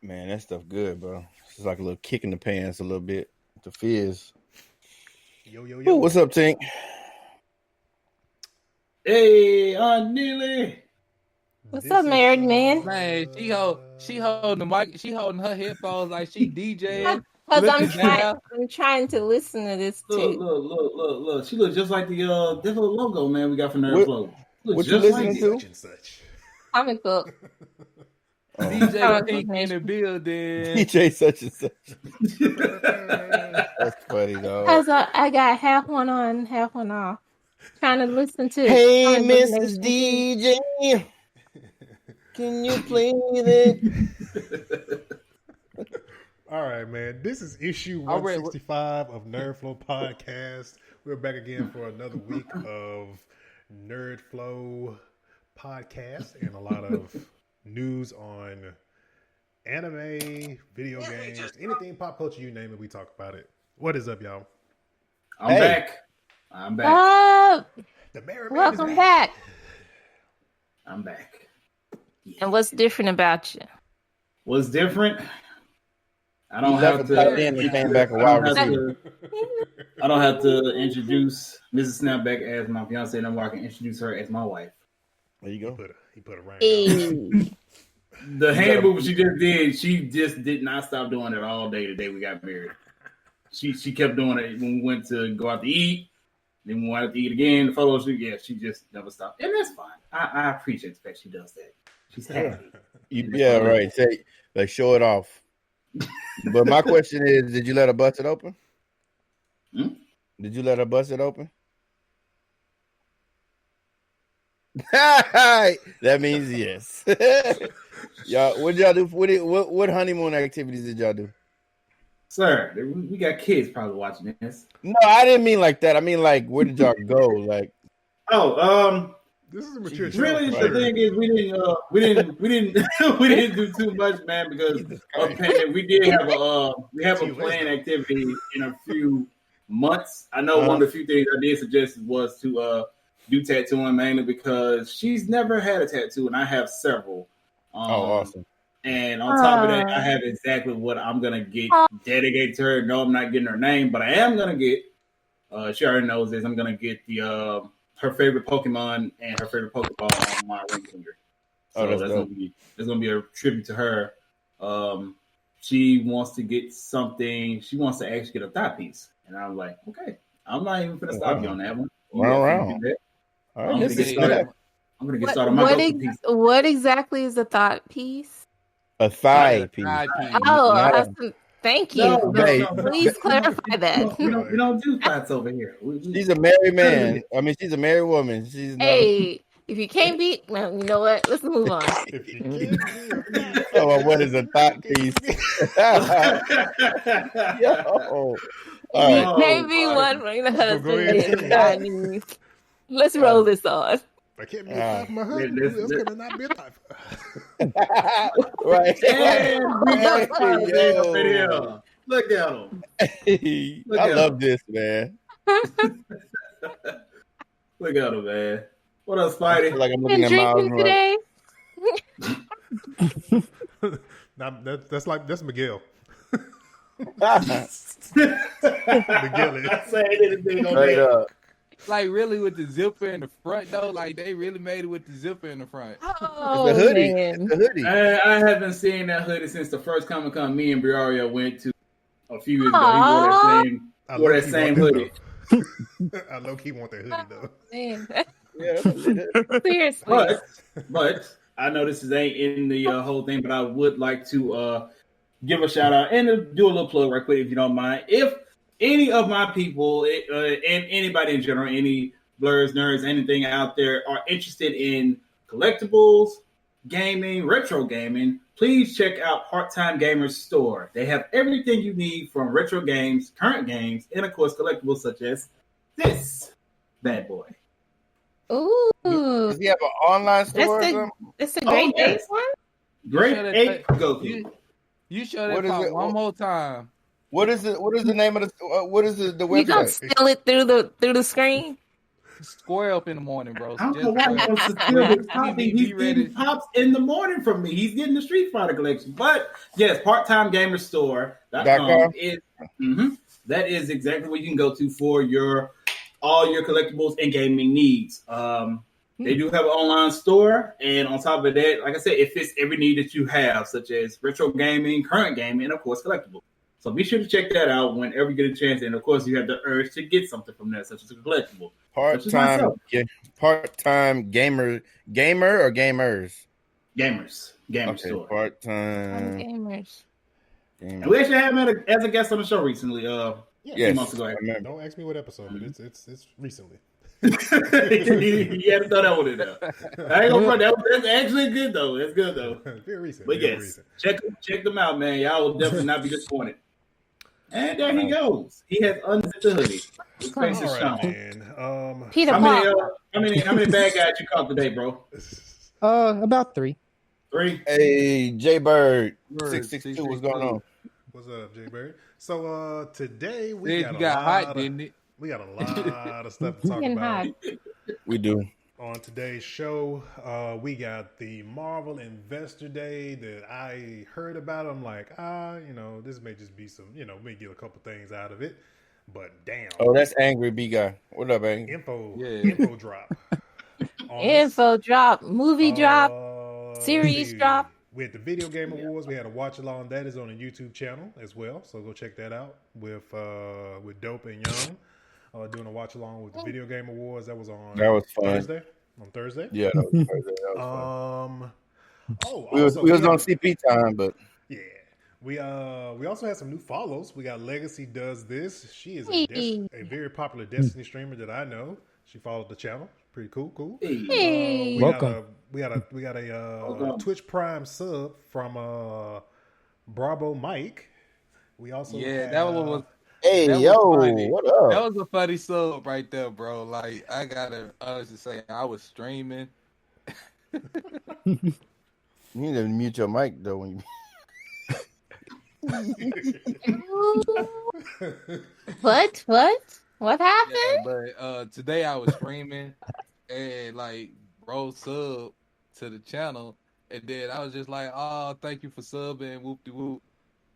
Man, that stuff good, bro. It's like a little kick in the pants, a little bit. The fizz. Yo. Ooh, what's up, Tink? Hey, Aunt Neely. What's up, married man? Man, she holding the mic. She holding her headphones like she DJing. Because I'm trying to listen to this too. Look. She looks just like the this little logo, man, we got from NerdFlow. What you listening to? Such and such. Comic book. DJ Pink in the building. DJ such and such. That's funny, though. Because I got half one on, half one off. Trying to listen to. Hey, Mrs. DJ. Can you play that? All right, man. This is issue 165 of NerdFlow Podcast. We're back again for another week of NerdFlow Podcast and a lot of news on anime, video games, anything pop culture, you name it, we talk about it. What is up, y'all? I'm back. The Merry Man Welcome is back. I'm back. And what's different about you? What's different? I don't have to. I don't have to introduce Mrs. Snapback as my fiance, no more. I can introduce her as my wife. There you go. He put a ring. The hand movement she just did not stop doing it all day the day we got married. She kept doing it when we went to go out to eat. Then we went out to eat again. The photo shoot, she just never stopped. And that's fine. I appreciate the fact she does that. She's happy. Yeah, right. Say, like, show it off. But my question is, did you let her bust it open? Did you let her bust it open? That means yes. Y'all, what did y'all do? What honeymoon activities did y'all do? Sir, we got kids probably watching this. No, I didn't mean like that. I mean, like, where did y'all go? Like, this is a mature show. Really, the thing is, we didn't do too much, man, because we did have a planned activity in a few months. I know one of the few things I did suggest was to do tattooing, mainly because she's never had a tattoo, and I have several. Awesome. And on top of that, I have exactly what I'm gonna get dedicated to her. No, I'm not getting her name, but I am gonna get. She already knows this. I'm gonna get the her favorite Pokemon and her favorite Pokeball on my ring finger. So that's gonna be a tribute to her. She wants to get something. She wants to actually get a thigh piece, and I'm like, okay, I'm not even gonna stop you on that one. Around. I'm gonna get started. I'm gonna get started on my piece. What exactly is a thought piece? A thigh piece. Thank you. No, please clarify that. We don't do thoughts over here. She's a married man. I mean, she's a married woman. Hey, if you can't beat, well, you know what? Let's move on. What is a thought piece? You can't be one for your husband. Let's roll this on. I can't be a thought for my husband. Who else can I not be a thought for? Right. Look at him. I love this, man. Look at him, man. What up, Spidey? Like I'm looking at today. That's Miguel. Miguel is saying anything on that. Like, really, with the zipper in the front, though? Like, they really made it with the zipper in the front. Oh, it's a hoodie. Man. It's a hoodie. I haven't seen that hoodie since the first Comic-Con me and Briaria went to a few years ago. He wore that same hoodie. I low-key want that hoodie, though. Man. Seriously. But I know this ain't in the whole thing, but I would like to give a shout-out and do a little plug right quick, if you don't mind. If any of my people and anybody in general, any blurs, nerds, anything out there are interested in collectibles, gaming, retro gaming, please check out Part-Time Gamers Store. They have everything you need from retro games, current games, and of course collectibles such as this bad boy. Ooh. Does he have an online store? It's a great day one. Great 8 Goku. You show that one more time. What is it? What is the name of the? What is the website? You gonna steal it through the screen? square up in the morning, bro. I don't know why he wants to steal this copy. He's getting pops in the morning from me. He's getting the Street Fighter collection. But yes, parttimegamerstore.com is that is exactly what you can go to for all your collectibles and gaming needs. They do have an online store, and on top of that, like I said, it fits every need that you have, such as retro gaming, current gaming, and of course collectibles. So be sure to check that out whenever you get a chance. And of course, you have the urge to get something from that, such as a collectible. Part-time gamer or gamers? Gamers store. Part-time gamers. And we actually had him as a guest on the show recently. A few months ago. Don't ask me what episode, but it's recently. You had to throw that one in there. I ain't gonna front. That's actually good though. It's good though. Very recent. But yes, check them out, man. Y'all will definitely not be disappointed. And there he goes. He has unzipped the hoodie. His face is showing. Peter how many bad guys you caught today, bro? About 3. 3. Hey, J Bird 662. What's going on? What's up, J Bird? So today we got a lot of stuff to talk about. We do. On today's show, we got the Marvel Investor Day that I heard about. I'm like, this may just be some, may get a couple things out of it. But damn. Oh, that's Angry B Guy. What up, Angry? Info drop. Info drop. Movie drop. Series drop. We had the Video Game Awards. We had a watch along. That is on the YouTube channel as well. So go check that out with Dope and Young. Doing a watch along with the Video Game Awards. That was fun. Thursday. On Thursday? Yeah, that was Thursday. That was fun. We was on CP time, but yeah. We also had some new follows. We got Legacy Does This. She is a very popular Destiny streamer that I know. She followed the channel. Pretty cool. Hey. Welcome. We got a Twitch Prime sub from Bravo Mike. We also that was. Hey, what up? That was a funny sub right there, bro. Like, I gotta honestly say, I was streaming. You need to mute your mic, though. When What happened? Yeah, but today I was streaming and, like, bro sub to the channel. And then I was just like, oh, thank you for subbing, whoop-de-whoop.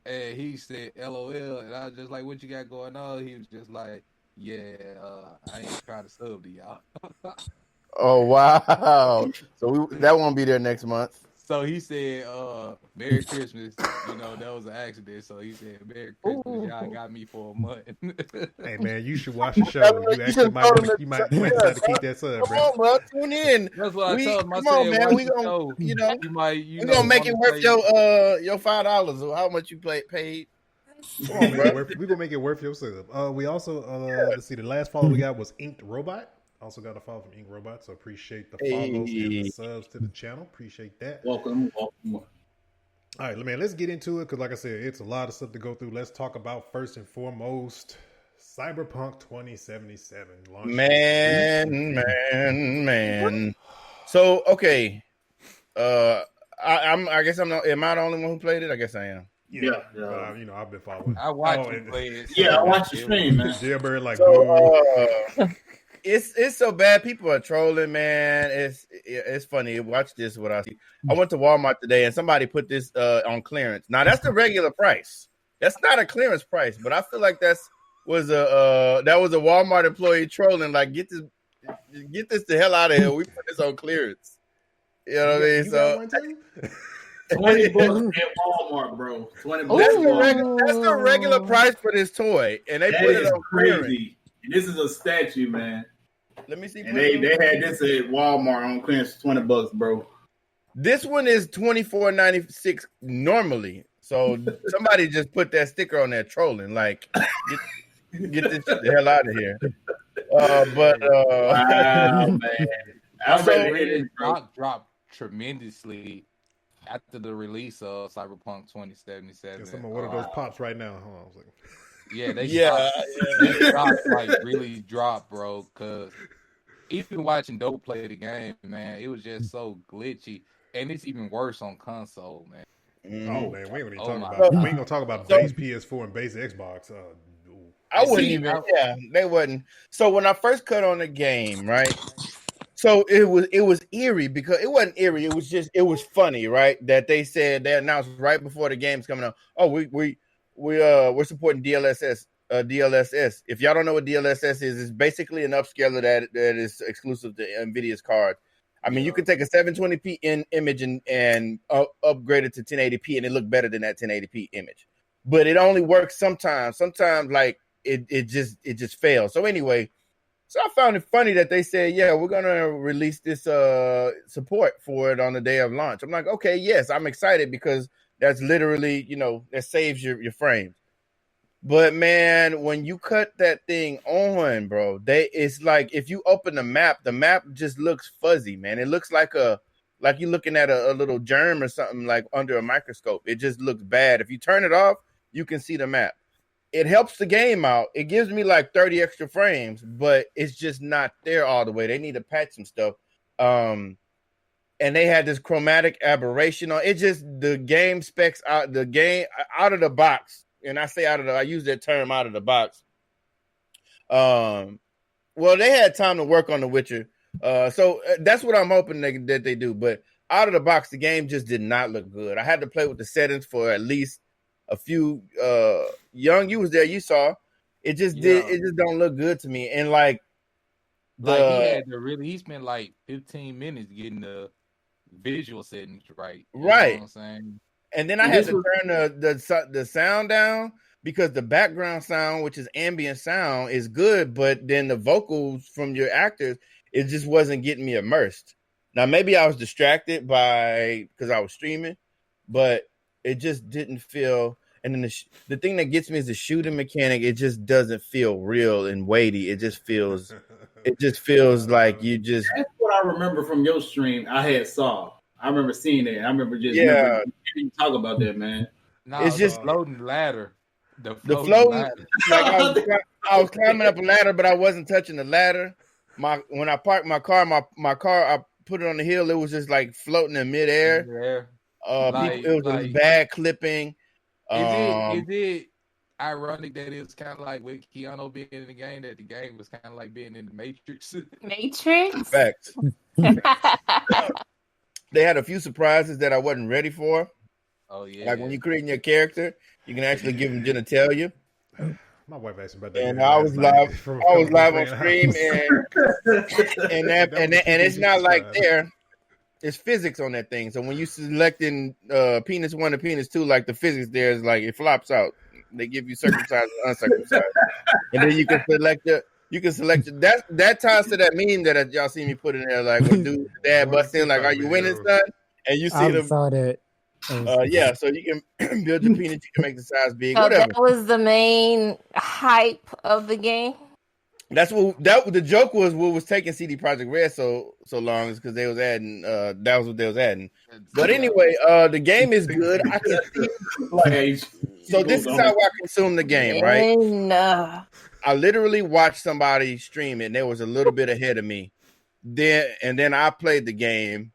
And he said, LOL. And I was just like, what you got going on? He was just like, I ain't trying to sub to y'all. Oh, wow. So that won't be there next month. So he said, Merry Christmas. That was an accident. So he said, Merry Christmas. Y'all got me for a month. Hey, man, you should watch the show. You actually might decide to keep that sub, bro. Come on, bro. Tune in. That's what I told him. Come on, man. We gonna, we're gonna make it worth your $5 or how much you paid. Come on, man. We're gonna make it worth your sub. We also let's see. The last follow we got was Inked Robot. Also got a follow from Ink Robot, so appreciate the follows and the subs to the channel. Appreciate that. Welcome. All right, man, let's get into it because, like I said, it's a lot of stuff to go through. Let's talk about first and foremost Cyberpunk 2077 launch. Man. So okay, I guess I'm not. Am I the only one who played it? I guess I am. Yeah. I've been following. I watched you play it. Yeah, I watched the stream, man. Jailbird, like, It's so bad. People are trolling, man. It's funny. Watch this. What I see. I went to Walmart today, and somebody put this on clearance. Now that's the regular price. That's not a clearance price, but I feel like that was a Walmart employee trolling. Like, get this the hell out of here. We put this on clearance. You know what I mean? So. $20 at Walmart, bro. $20. That's the regular price for this toy, and they put it on clearance. This is a statue, man. Let me see. And they had this at Walmart on clearance for $20, bro. This one is $24.96 normally. So somebody just put that sticker on there trolling. Like, get this shit the hell out of here. Wow, man. The stock dropped tremendously after the release of Cyberpunk 2077. Some of one of those pops right now. Hold on, I was like, they stopped, like really dropped, bro. Because even watching Dope play the game, man, it was just so glitchy, and it's even worse on console, man. Oh man, we ain't gonna talk about base PS4 and base Xbox. I wouldn't even. Yeah, they wouldn't. So when I first cut on the game, right? So it was eerie because it wasn't eerie. It was funny, right? That they announced right before the game's coming out. Oh, we're supporting DLSS. DLSS. If y'all don't know what DLSS is, it's basically an upscaler that is exclusive to NVIDIA's card. I mean, you can take a 720p image and upgrade it to 1080p, and it look better than that 1080p image. But it only works sometimes. Sometimes, like it just fails. So anyway, so I found it funny that they said, yeah, we're gonna release this support for it on the day of launch. I'm like, okay, yes, I'm excited because that's literally, that saves your frames. But man, when you cut that thing on, bro, it's like if you open the map just looks fuzzy, man. It looks like you're looking at a little germ or something like under a microscope. It just looks bad. If you turn it off, you can see the map. It helps the game out. It gives me like 30 extra frames, but it's just not there all the way. They need to patch some stuff. And they had this chromatic aberration on it. Just the game specs out the game out of the box. And I say I use that term out of the box. Well, they had time to work on The Witcher. So that's what I'm hoping that they do. But out of the box, the game just did not look good. I had to play with the settings for at least a few. Young, you was there, you saw. It just don't look good to me. And he spent like 15 minutes getting the visual settings right. Right. You know what I'm saying? And then I had to turn the sound down because the background sound, which is ambient sound, is good, but then the vocals from your actors, it just wasn't getting me immersed. Now, maybe I was distracted because I was streaming, but it just didn't feel. And then the thing that gets me is the shooting mechanic. It just doesn't feel real and weighty. It just feels like you just. That's what I remember from your stream. I remember seeing that. I remember just talk about that, man. No, it's just floating ladder. The floating ladder. Like I was climbing up a ladder, but I wasn't touching the ladder. When I parked my car, I put it on the hill. It was just like floating in midair. It was bad clipping. Is it ironic that it's kind of like with Keanu being in the game, that the game was kind of like being in the Matrix? Matrix? Facts. They had a few surprises that I wasn't ready for. Oh, yeah. Like when you're creating your character, you can actually give them genitalia. My wife asked me about that. And I was live on stream, and it's not like there. It's physics on that thing. So when you selecting penis 1 and penis 2, like the physics there is like it flops out. They give you circumcised and uncircumcised, and then you can select it. That ties to that meme that y'all see me put in there, like when dude dad busts in, like, "Are you winning, son?" And you see them. Saw that. Yeah, so you can build your penis, you can make the size big. So whatever. That was the main hype of the game. That's the joke was. What was taking CD Projekt Red so long is because they was adding. That was what they was adding. But anyway, the game is good. I can see. So this is how I consume the game, right? I literally watched somebody stream it, and they was a little bit ahead of me. Then I played the game,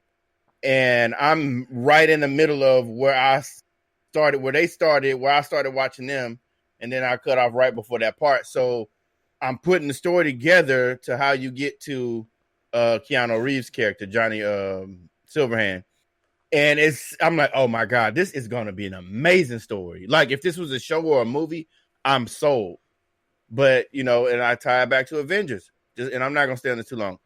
and I'm right in the middle of where I started, where they started, where I started watching them, and then I cut off right before that part. So I'm putting the story together to how you get to Keanu Reeves' character, Johnny Silverhand. And I'm like, oh my God, this is going to be an amazing story. Like if this was a show or a movie, I'm sold. But, and I tie it back to Avengers. And I'm not going to stay on this too long.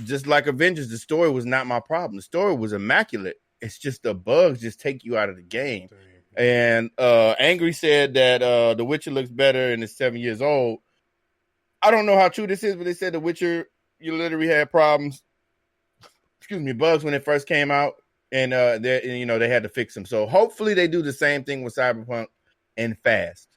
Just like Avengers, the story was not my problem. The story was immaculate. It's just the bugs just take you out of the game. And Angry said that The Witcher looks better and it's 7 years old. I don't know how true this is, but they said The Witcher, you literally had problems, bugs when it first came out. And they had to fix them. So hopefully they do the same thing with Cyberpunk and fast.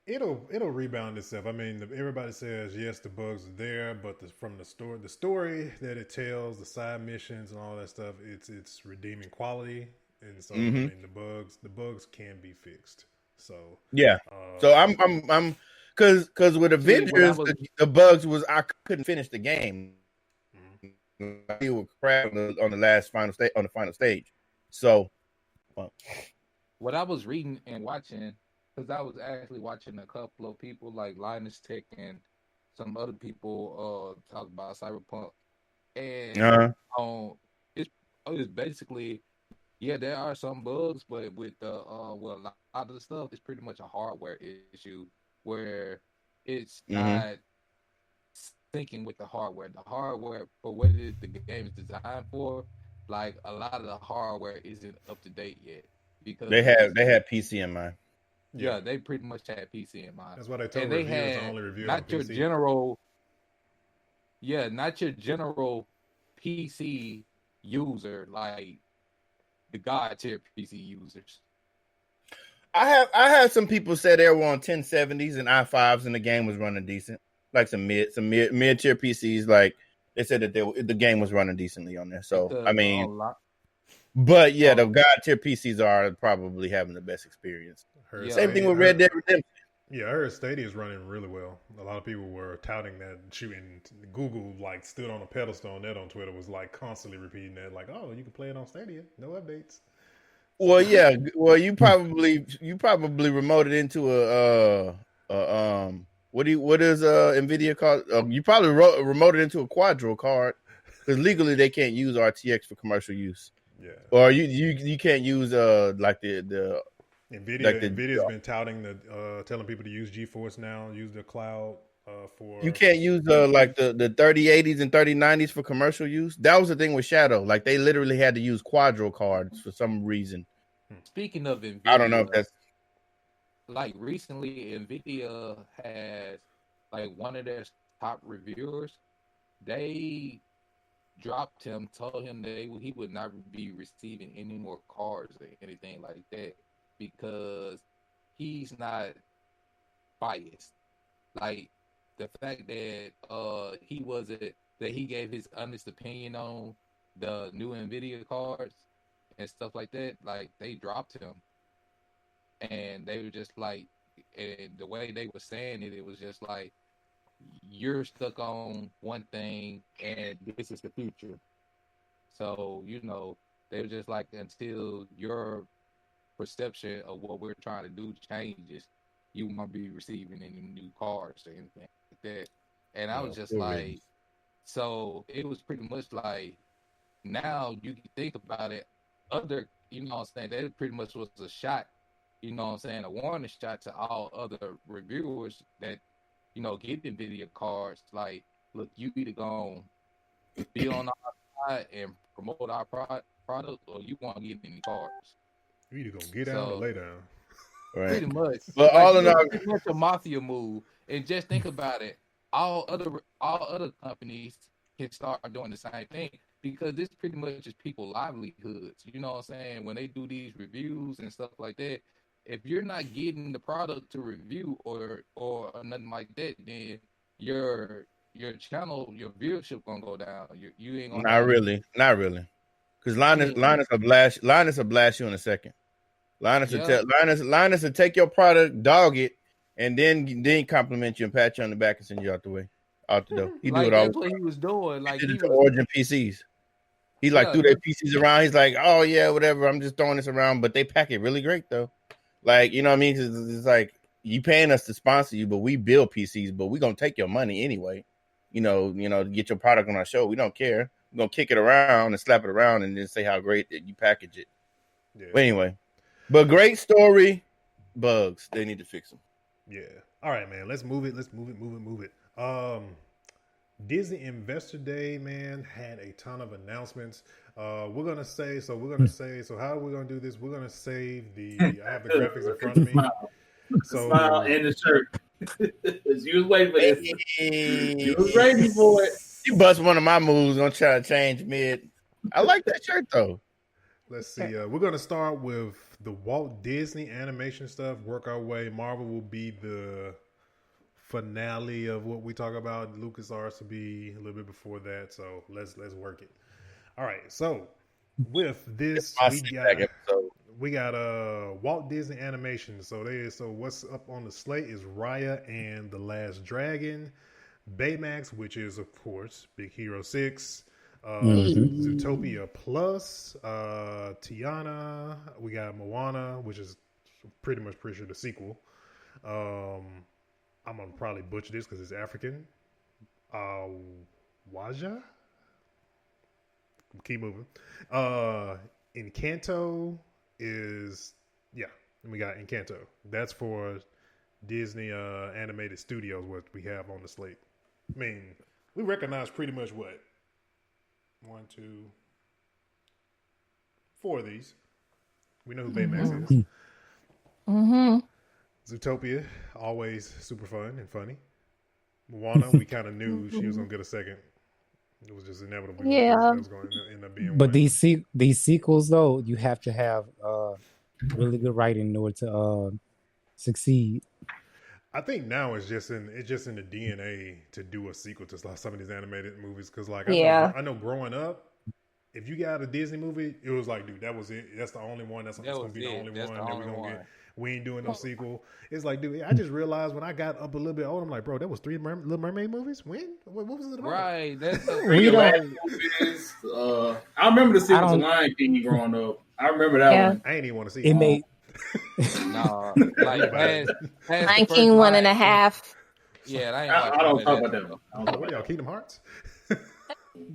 It'll rebound itself. I mean, everybody says yes, the bugs are there, but from the story that it tells, the side missions and all that stuff, it's redeeming quality. And so I mean, the bugs can be fixed. So yeah. So I'm because with Avengers the bugs was I couldn't finish the game. He would crap on the final stage. So what I was reading and watching, because I was actually watching a couple of people like Linus Tech and some other people talk about Cyberpunk, and it's basically there are some bugs, but with the a lot of the stuff, it's pretty much a hardware issue where it's not syncing with the hardware. The hardware for what the game is designed for, like a lot of the hardware isn't up to date yet because they had PC in mind. Yeah, they pretty much had PC in mind. That's what I told reviewers to only review not on your PC. not your general PC user, like the god tier PC users. I had some people say they were on 1070s and i5s and the game was running decent. Like some mid tier PCs, like they said that the game was running decently on there. So but yeah, the god tier PCs are probably having the best experience. Same thing with Red Dead Redemption. Yeah, I heard Stadia is running really well. A lot of people were touting that, shooting. Google like stood on a pedestal on that on Twitter, was like constantly repeating that, like, "Oh, you can play it on Stadia, no updates." Well, yeah. Well, you probably remoted into what is NVIDIA called? You probably remoted into a Quadro card because legally they can't use RTX for commercial use. Yeah. Or you can't use like the NVIDIA's been touting telling people to use GeForce now, use the cloud for. You can't use like the 3080s and 3090s for commercial use. That was the thing with Shadow. Like they literally had to use Quadro cards for some reason. Speaking of NVIDIA, I don't know if that's like recently NVIDIA has like one of their top reviewers. They dropped him, told him that he would not be receiving any more cards or anything like that because he's not biased. Like the fact that he gave his honest opinion on the new NVIDIA cards and stuff like that, like they dropped him. And they were just like, and the way they were saying it was just like, you're stuck on one thing and this is the future. So, they were just like, until your perception of what we're trying to do changes, you won't be receiving any new cards or anything like that. And I was just like, so it was pretty much like, now you can think about it, other, that pretty much was a shot, a warning shot to all other reviewers that, get NVIDIA cards. Like, look, you either gonna be on our side and promote our product, or you won't get any cards. You either gonna get down or lay down. Right. Pretty much. But all in all, pretty much a mafia move. And just think about it. All other companies can start doing the same thing because this pretty much is people's livelihoods. You know what I'm saying? When they do these reviews and stuff like that, if you're not getting the product to review or nothing like that, then your channel, your viewership gonna go down. You ain't gonna. Not really, because Linus will blast you in a second. Linus will take your product, dog it, and then compliment you and pat you on the back and send you out the door. He do it all. That's what he was doing. Like he was Origin PCs. He threw their PCs around. He's like, oh yeah, whatever. I'm just throwing this around, but they pack it really great though. Like, you know what I mean? It's like you paying us to sponsor you, but we build PCs, but we gonna take your money anyway. To get your product on our show. We don't care. We're gonna kick it around and slap it around and then say how great that you package it. Yeah. But anyway, but great story. Bugs, they need to fix them. Yeah. All right, man. Let's move it. Disney Investor Day, man, had a ton of announcements. So how are we gonna do this? We're gonna save I have the graphics in front of me. Smile and the shirt. You was waiting for this. You was ready for it. You bust one of my moves, gonna try to change mid. I like that shirt though. Let's see. We're gonna start with the Walt Disney animation stuff. Work our way. Marvel will be the finale of what we talk about. LucasArts will be a little bit before that. So let's work it. All right. So with this, we got Walt Disney Animation. So what's up on the slate is Raya and the Last Dragon, Baymax, which is of course Big Hero 6, Zootopia Plus, Tiana. We got Moana, which is pretty much pretty sure the sequel. I'm gonna probably butcher this because it's African. Waja. Keep moving. Encanto is and we got Encanto. That's for Disney animated studios. What we have on the slate. I mean, we recognize pretty much what 1, 2, 4 of these. We know who Baymax is. Mm-hmm. Zootopia, always super fun and funny. Moana, we kind of knew she was gonna get a second. It was just inevitable. Yeah. That was going to end up being. But these sequels, though, you have to have really good writing in order to succeed. I think now it's just in the DNA to do a sequel to some of these animated movies. Because I know growing up, if you got a Disney movie, it was like, dude, that was it. That's the only one. That's going to be the only one that we're going to get. We ain't doing no sequel. It's like, dude, I just realized when I got up a little bit older, I'm like, bro, that was 3 Little Mermaid movies? When? What was it about? Right. That's movies. I remember the sequel to Lion King growing up. I remember that one. I ain't even want to see it. Made no, like past 19 1.5. Yeah, I don't talk about that. What y'all, Kingdom Hearts? The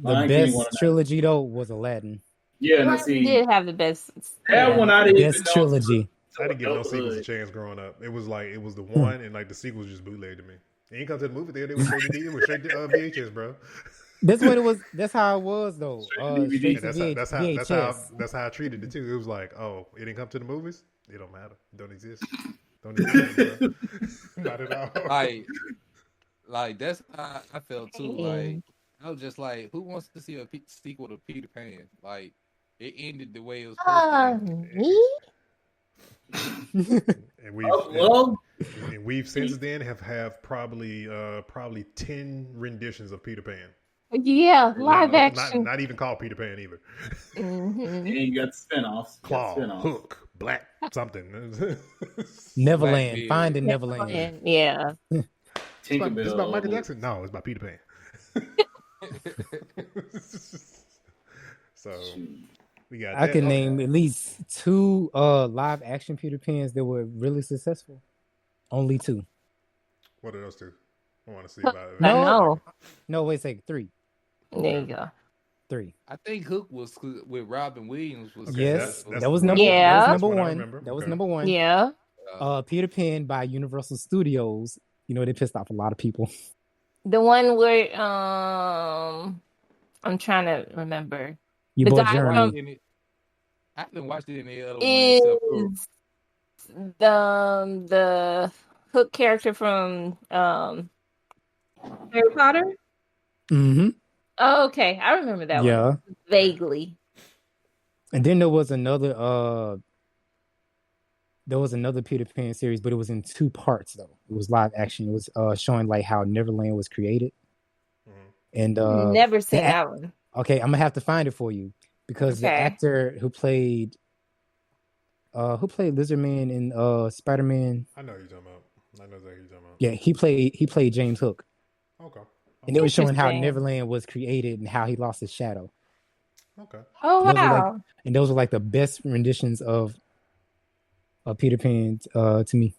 best trilogy though was Aladdin. Yeah, and Aladdin did have the best. That one I didn't best trilogy. I didn't give no sequels a chance growing up. It was the one, and like the sequels just bootlegged to me. It ain't come to the movie theater. It was straight to VHS, bro. That's what it was. That's how it was though. That's how I treated it too. It was like, oh, it didn't come to the movies. It don't matter. It don't exist. Don't exist. Bro. Not at all. Like that's how I felt too. Like I was just like, who wants to see a sequel to Peter Pan? Like it ended the way it was supposed to end. Me? and we've since then have probably 10 renditions of Peter Pan. Yeah, live action. Not even called Peter Pan either. Mm-hmm. And you got spinoffs. Claw, Hook, Black, something. Neverland. Finding Neverland. Yeah. Tinkerbell. It's about Michael Jackson. No, it's about Peter Pan. So we got. I can name at least 2 live action Peter Pans that were really successful. Only 2. What are those 2? I want to see about it. No, wait a second. 3. There you go. 3. I think Hook was with Robin Williams. Yes, that was number 1. That was number 1. Yeah. Peter Pan by Universal Studios. You know, they pissed off a lot of people. The one where I'm trying to remember. The guy Jeremy. I haven't watched it in the other one except the Hook character from Harry Potter. Mm-hmm. Oh, okay, I remember that one vaguely. And then there was another Peter Pan series, but it was in 2 parts though. It was live action. It was showing like how Neverland was created. Mm-hmm. And never seen that one. Okay, I'm gonna have to find it for you because the actor who played Lizard Man in Spider-Man. I know who you're talking about. Yeah, he played James Hook. Okay. And it was showing how Neverland was created and how he lost his shadow. Okay. Oh wow! Those were like the best renditions of Peter Pan to me.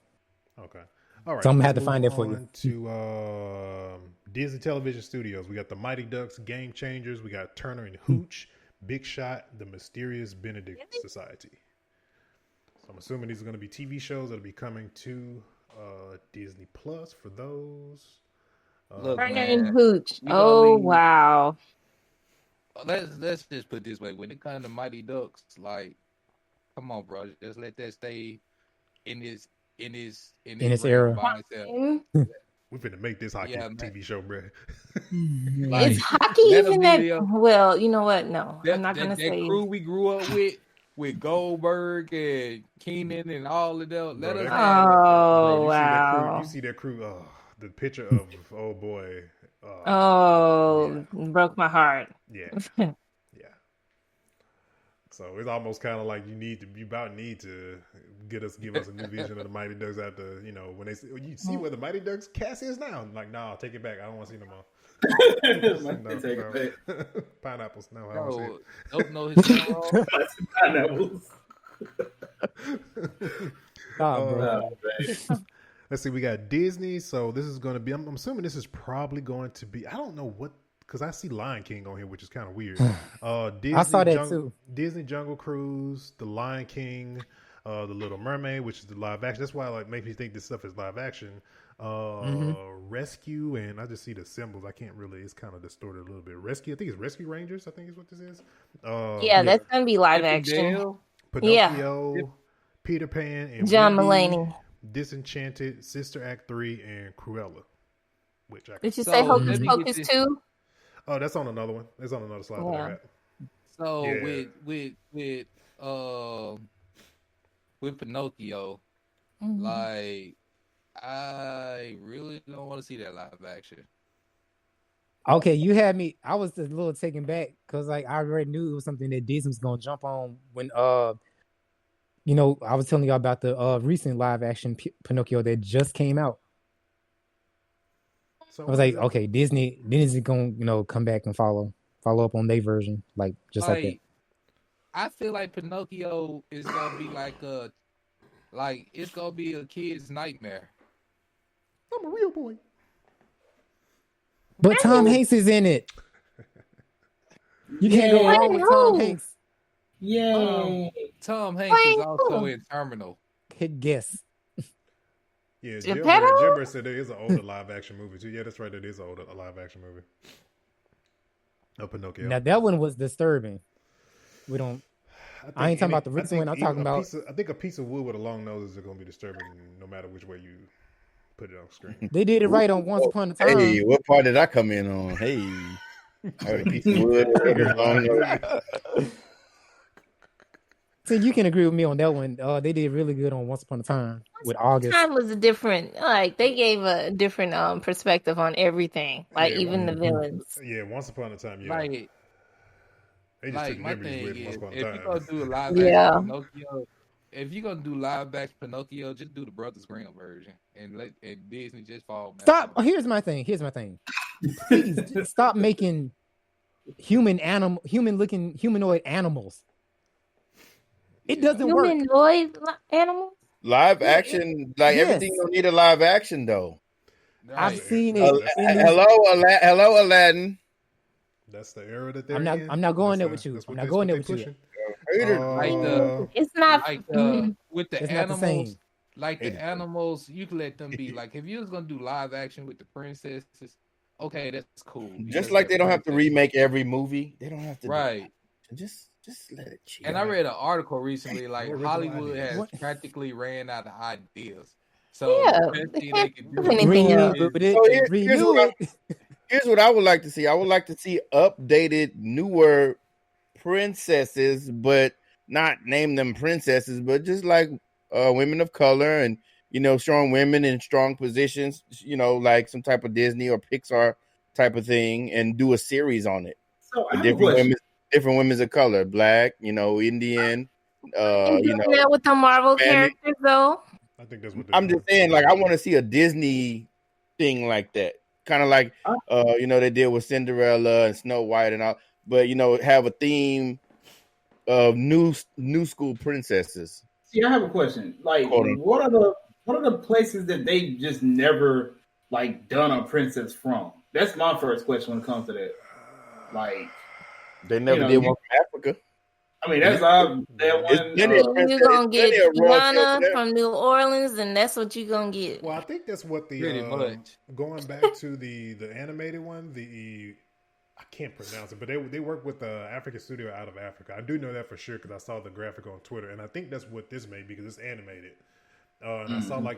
Okay. All right. So I'm gonna have to find that for you. To Disney Television Studios, we got the Mighty Ducks, Game Changers. We got Turner and Hooch, Big Shot, The Mysterious Benedict Society. So I'm assuming these are going to be TV shows that'll be coming to Disney Plus for those. Turner and Hooch. Oh wow! Let's just put it this way: when it comes to Mighty Ducks, like, come on, bro, just let that stay in this era. We're finna make this hockey TV show, bro. Like, is hockey even that? Well, you know what? No, I'm not gonna say. That crew we grew up with Goldberg and Keenan and all of them. Let us. Oh wow! You see that crew? Oh, the picture of boy. Broke my heart. Yeah. So it's almost kind of like you about need to give us a new vision of the Mighty Ducks after, when they you see where the Mighty Ducks cast is now. I'm like, no, take it back. I don't want to see them all. Take it back. Pineapples. No, I don't see it. Don't know his pineapples. bro. Let's see. We got Disney. So this is going to be. I'm assuming this is probably going to be. I don't know what. Because I see Lion King on here, which is kind of weird. Disney I saw that too. Disney Jungle Cruise, The Lion King, The Little Mermaid, which is the live action. That's why makes me think this stuff is live action. Rescue, and I just see the symbols. I can't really. It's kind of distorted a little bit. Rescue. I think it's Rescue Rangers. I think is what this is. That's gonna be live action. Pinocchio, Peter Pan, and John Wendy, Mulaney. Disenchanted, Sister Act 3, and Cruella. Which Did you say Hocus Pocus 2? Oh, that's on another one. It's on another slide that I got. So with Pinocchio, like I really don't want to see that live action. Okay, you had me. I was a little taken back because like I already knew it was something that Disney was gonna jump on when I was telling you about the recent live action Pinocchio that just came out. So I was like, okay, Disney's gonna come back and follow up on their version, like just like that. I feel like Pinocchio is gonna be it's gonna be a kid's nightmare. I'm a real boy. But Tom Hanks is in it. You can't go wrong with Tom Hanks. Yay! Tom Hanks is also in Terminal. Hit guess. Yeah, Jimber said there is an older live action movie too. Yeah, that's right. There is a live action movie. Pinocchio. Now that one was disturbing. I ain't talking about the recent one. I'm talking about. I think a piece of wood with a long nose is going to be disturbing, no matter which way you put it on screen. They did it right on Once Upon a Time. Hey, what part did I come in on? Hey, a piece of wood. So you can agree with me on that one. They did really good on Once Upon a Time with August. Time was a different, they gave a different perspective on everything, even the villains. Yeah, Once Upon a Time. Yeah. Like, they just took my memories thing with is, Once Upon a if Time. you're gonna do a live action Pinocchio, if you're gonna do live action Pinocchio, just do the Brothers Grimm version and let Disney just fall back. Stop. Here's my thing. Please stop making humanoid animals. It doesn't work. Humanoid animals? Live action, everything don't need a live action though. Right. I've seen it. Hello, Aladdin. That's the era that they're in. I'm not going there with you. I'm not going there with you. It's not with the animals. Like the animals, you can let them be. Like if you was gonna do live action with the princesses, okay, that's cool. Just like they don't have to remake every movie. They don't have to. Right. Just let it chill. And I read an article recently, like Hollywood has practically ran out of ideas. So they can do anything else. Here's what I would like to see. I would like to see updated, newer princesses, but not name them princesses, but just like women of color and strong women in strong positions, like some type of Disney or Pixar type of thing, and do a series on it. So different women of color, black, Indian, that with the Marvel characters though. I think that's what I'm just saying. Like, I want to see a Disney thing like that, kind of like they did with Cinderella and Snow White and all, but have a theme of new school princesses. See, I have a question. Like, what are the places that they just never done a princess from? That's my first question when it comes to that. Like. They never did one from Africa. I mean, that's that one. You're gonna get Tiana from New Orleans, and that's what you're gonna get. Well, I think that's what the going back to the animated one. I can't pronounce it, but they work with the African studio out of Africa. I do know that for sure because I saw the graphic on Twitter, and I think that's what this may be because it's animated. And I saw the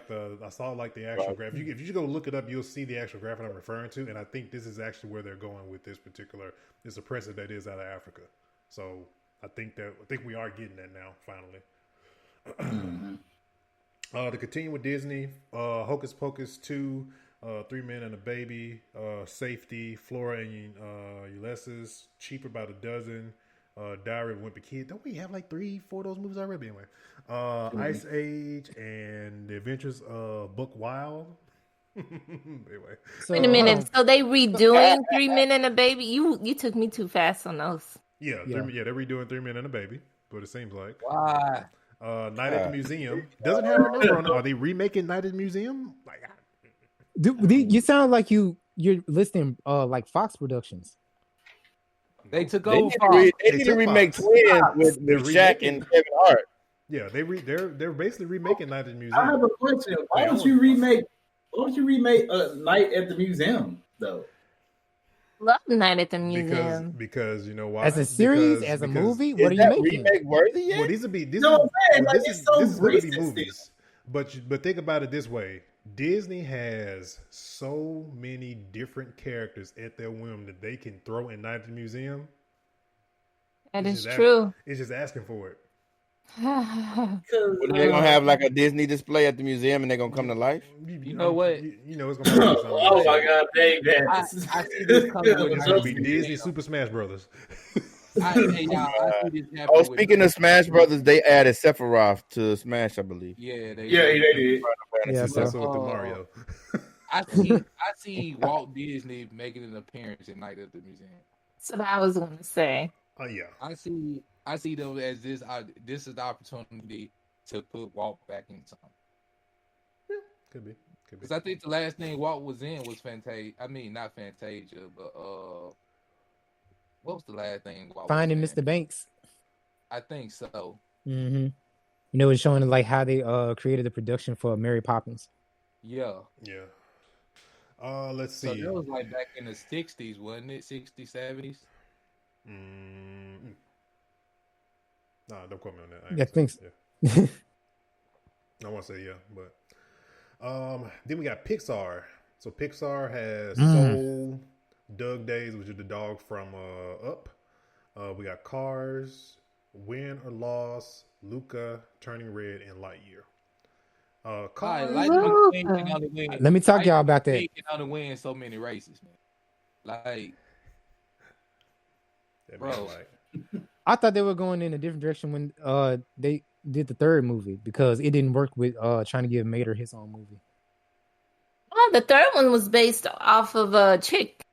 actual graphic. If you go look it up, you'll see the actual graphic I'm referring to. And I think this is actually where they're going with this particular. It's a princess that is out of Africa. So I think we are getting that now finally. To continue with Disney, Hocus Pocus 2, 3 Men and a Baby, Safety, Flora and Ulysses, Cheaper by the Dozen. Diary of a Wimpy Kid. Don't we have 3-4 of those movies already? Anyway, Ice Age and The Adventures of Buck Wild. Anyway, wait a minute. So they redoing 3 Men and a Baby? You took me too fast on those. Yeah. They're redoing 3 Men and a Baby. What it seems like. Why? Night at the Museum doesn't have a number on it. Are they remaking Night at the Museum? Like, you sound like you're listing like Fox Productions. They took They over. need to remake Twins with Shaq and Kevin Hart. Yeah, they're basically remaking Night at the Museum. I have a question. Why don't you remake Night at the Museum though? Love Night at the Museum because you know why? As a series, as a movie, what are that you making? remake worthy yet? Well, these would be this No, is man, like, this it's so is going to be racist movies. But think about it this way: Disney has so many different characters at their whim that they can throw in Night at the Museum. That is true. It's just asking for it. They're gonna have like a Disney display at the museum, and they're gonna come to life. You know what? You know it's gonna be. Oh my God, dang that! I see this coming with It's gonna be Disney Super Smash Brothers. Speaking of Smash Brothers, they added Sephiroth to Smash, I believe. Yeah, they did. Yeah, so with the Mario. I see Walt Disney making an appearance at Night at the Museum. That's what I was going to say. Oh yeah. I see them as this is the opportunity to put Walt back in something. Yeah, could be. Because I think the last thing Walt was in was Fantasia. I mean, not Fantasia, but what was the last thing Walt Finding was in? Mr. Banks. I think so. Mm-hmm. You know, it's showing like how they created the production for Mary Poppins. Yeah. Yeah. Let's see. So that was like back in the 60s, wasn't it? 60s, 70s? No, don't quote me on that. I think so. Yeah. I want to say yeah, but then we got Pixar. So Pixar has Soul, Doug Days, which is the dog from Up. We got Cars, Win or Loss, Luca, Turning Red, and Lightyear. Cars. Let me talk y'all about that. Can only win so many races, man. Like, bro. I thought they were going in a different direction when they did the third movie because it didn't work with trying to give Mater his own movie. Oh, the third one was based off of a chick.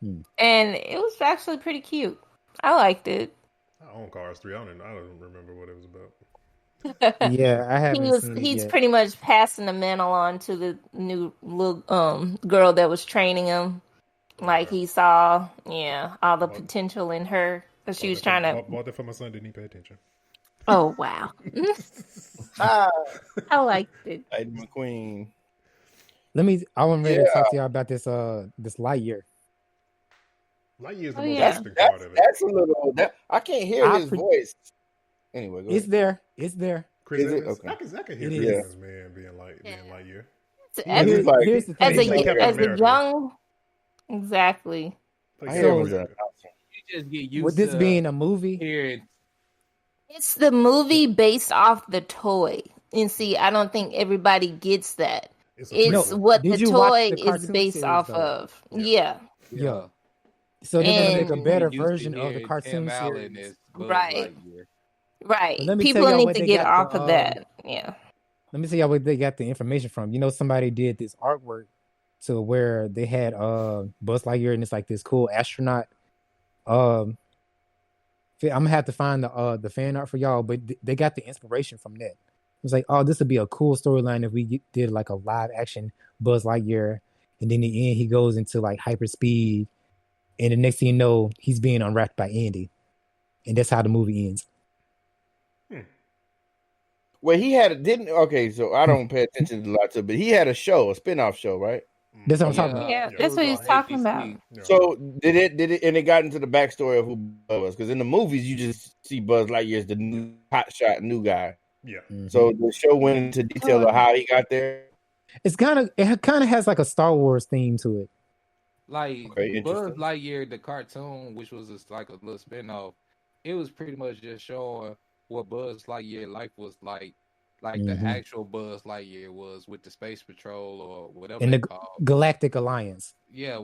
And it was actually pretty cute. I liked it. I own Cars 3. I don't remember what it was about. Yeah, I haven't. He's pretty much passing the mantle on to the new little girl that was training him. Like he saw, all the potential in her because she was trying to. Bought that for my son. Didn't he pay attention? Oh wow! I liked it. Lightning McQueen. I want to talk to y'all about this Lightyear. Lightyear is the most interesting part of it. That's a little. I can't hear his voice. Anyway, it's there. It's there. Chris Evans. Okay. I can hear Chris Evans, man, being Lightyear. Here's the thing. As a young, exactly. So, you just get used with this being a movie. It's the movie based off the toy, and see, I don't think everybody gets that. It's what the toy is based off of. Yeah. So they're gonna make a better version of the cartoon series, right? Right. People need to get off of that. Yeah. Let me tell y'all where they got the information from. You know, somebody did this artwork to where they had Buzz Lightyear and it's like this cool astronaut. I'm gonna have to find the fan art for y'all, but they got the inspiration from that. It's like, oh, this would be a cool storyline if we did like a live action Buzz Lightyear, and then in the end he goes into like hyper speed, and the next thing you know, he's being unwrapped by Andy, and that's how the movie ends. Well, he had so I don't pay attention to a lot to it, but he had a spin-off show, right? That's what I'm talking about. Yeah, that's what he's talking about. So did it, and it got into the backstory of who Buzz was? Because in the movies, you just see Buzz Lightyear as the new hotshot new guy. Yeah. So the show went into detail of how he got there. It kind of has like a Star Wars theme to it. Like Buzz Lightyear, the cartoon, which was like a little spin-off, it was pretty much just showing what Buzz Lightyear life was like the actual Buzz Lightyear was with the Space Patrol or whatever and they the Galactic Alliance. Yeah,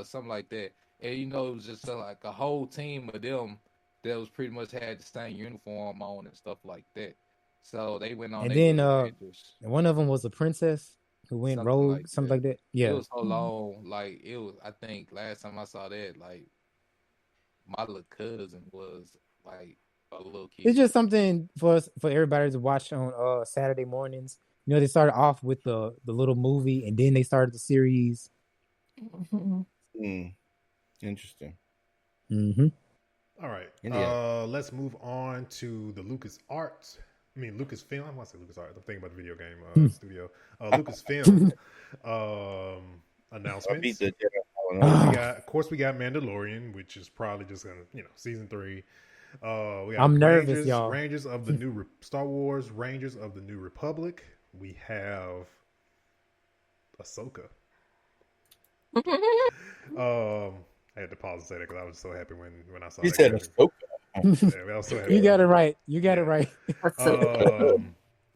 something like that. And it was just like a whole team of them that was pretty much had the same uniform on and stuff like that. So they went on. And then one of them was a princess who went rogue, something like that. Yeah, it was so long. Like it was. I think last time I saw that, like my little cousin was like It's just something for everybody to watch on Saturday mornings. You know, they started off with the little movie, and then they started the series. Interesting. Mm-hmm. All right. Let's move on to the Lucasfilm. I want to say LucasArts. I'm thinking about the video game studio. Lucasfilm announcements. Of course, we got Mandalorian, which is probably just gonna, season 3. We got nervous, y'all. Rangers of the New Star Wars, Rangers of the New Republic. We have Ahsoka. I had to pause and say that because I was so happy when I saw you that. Said Ahsoka. Yeah, I was so happy. You got it right. You got it right.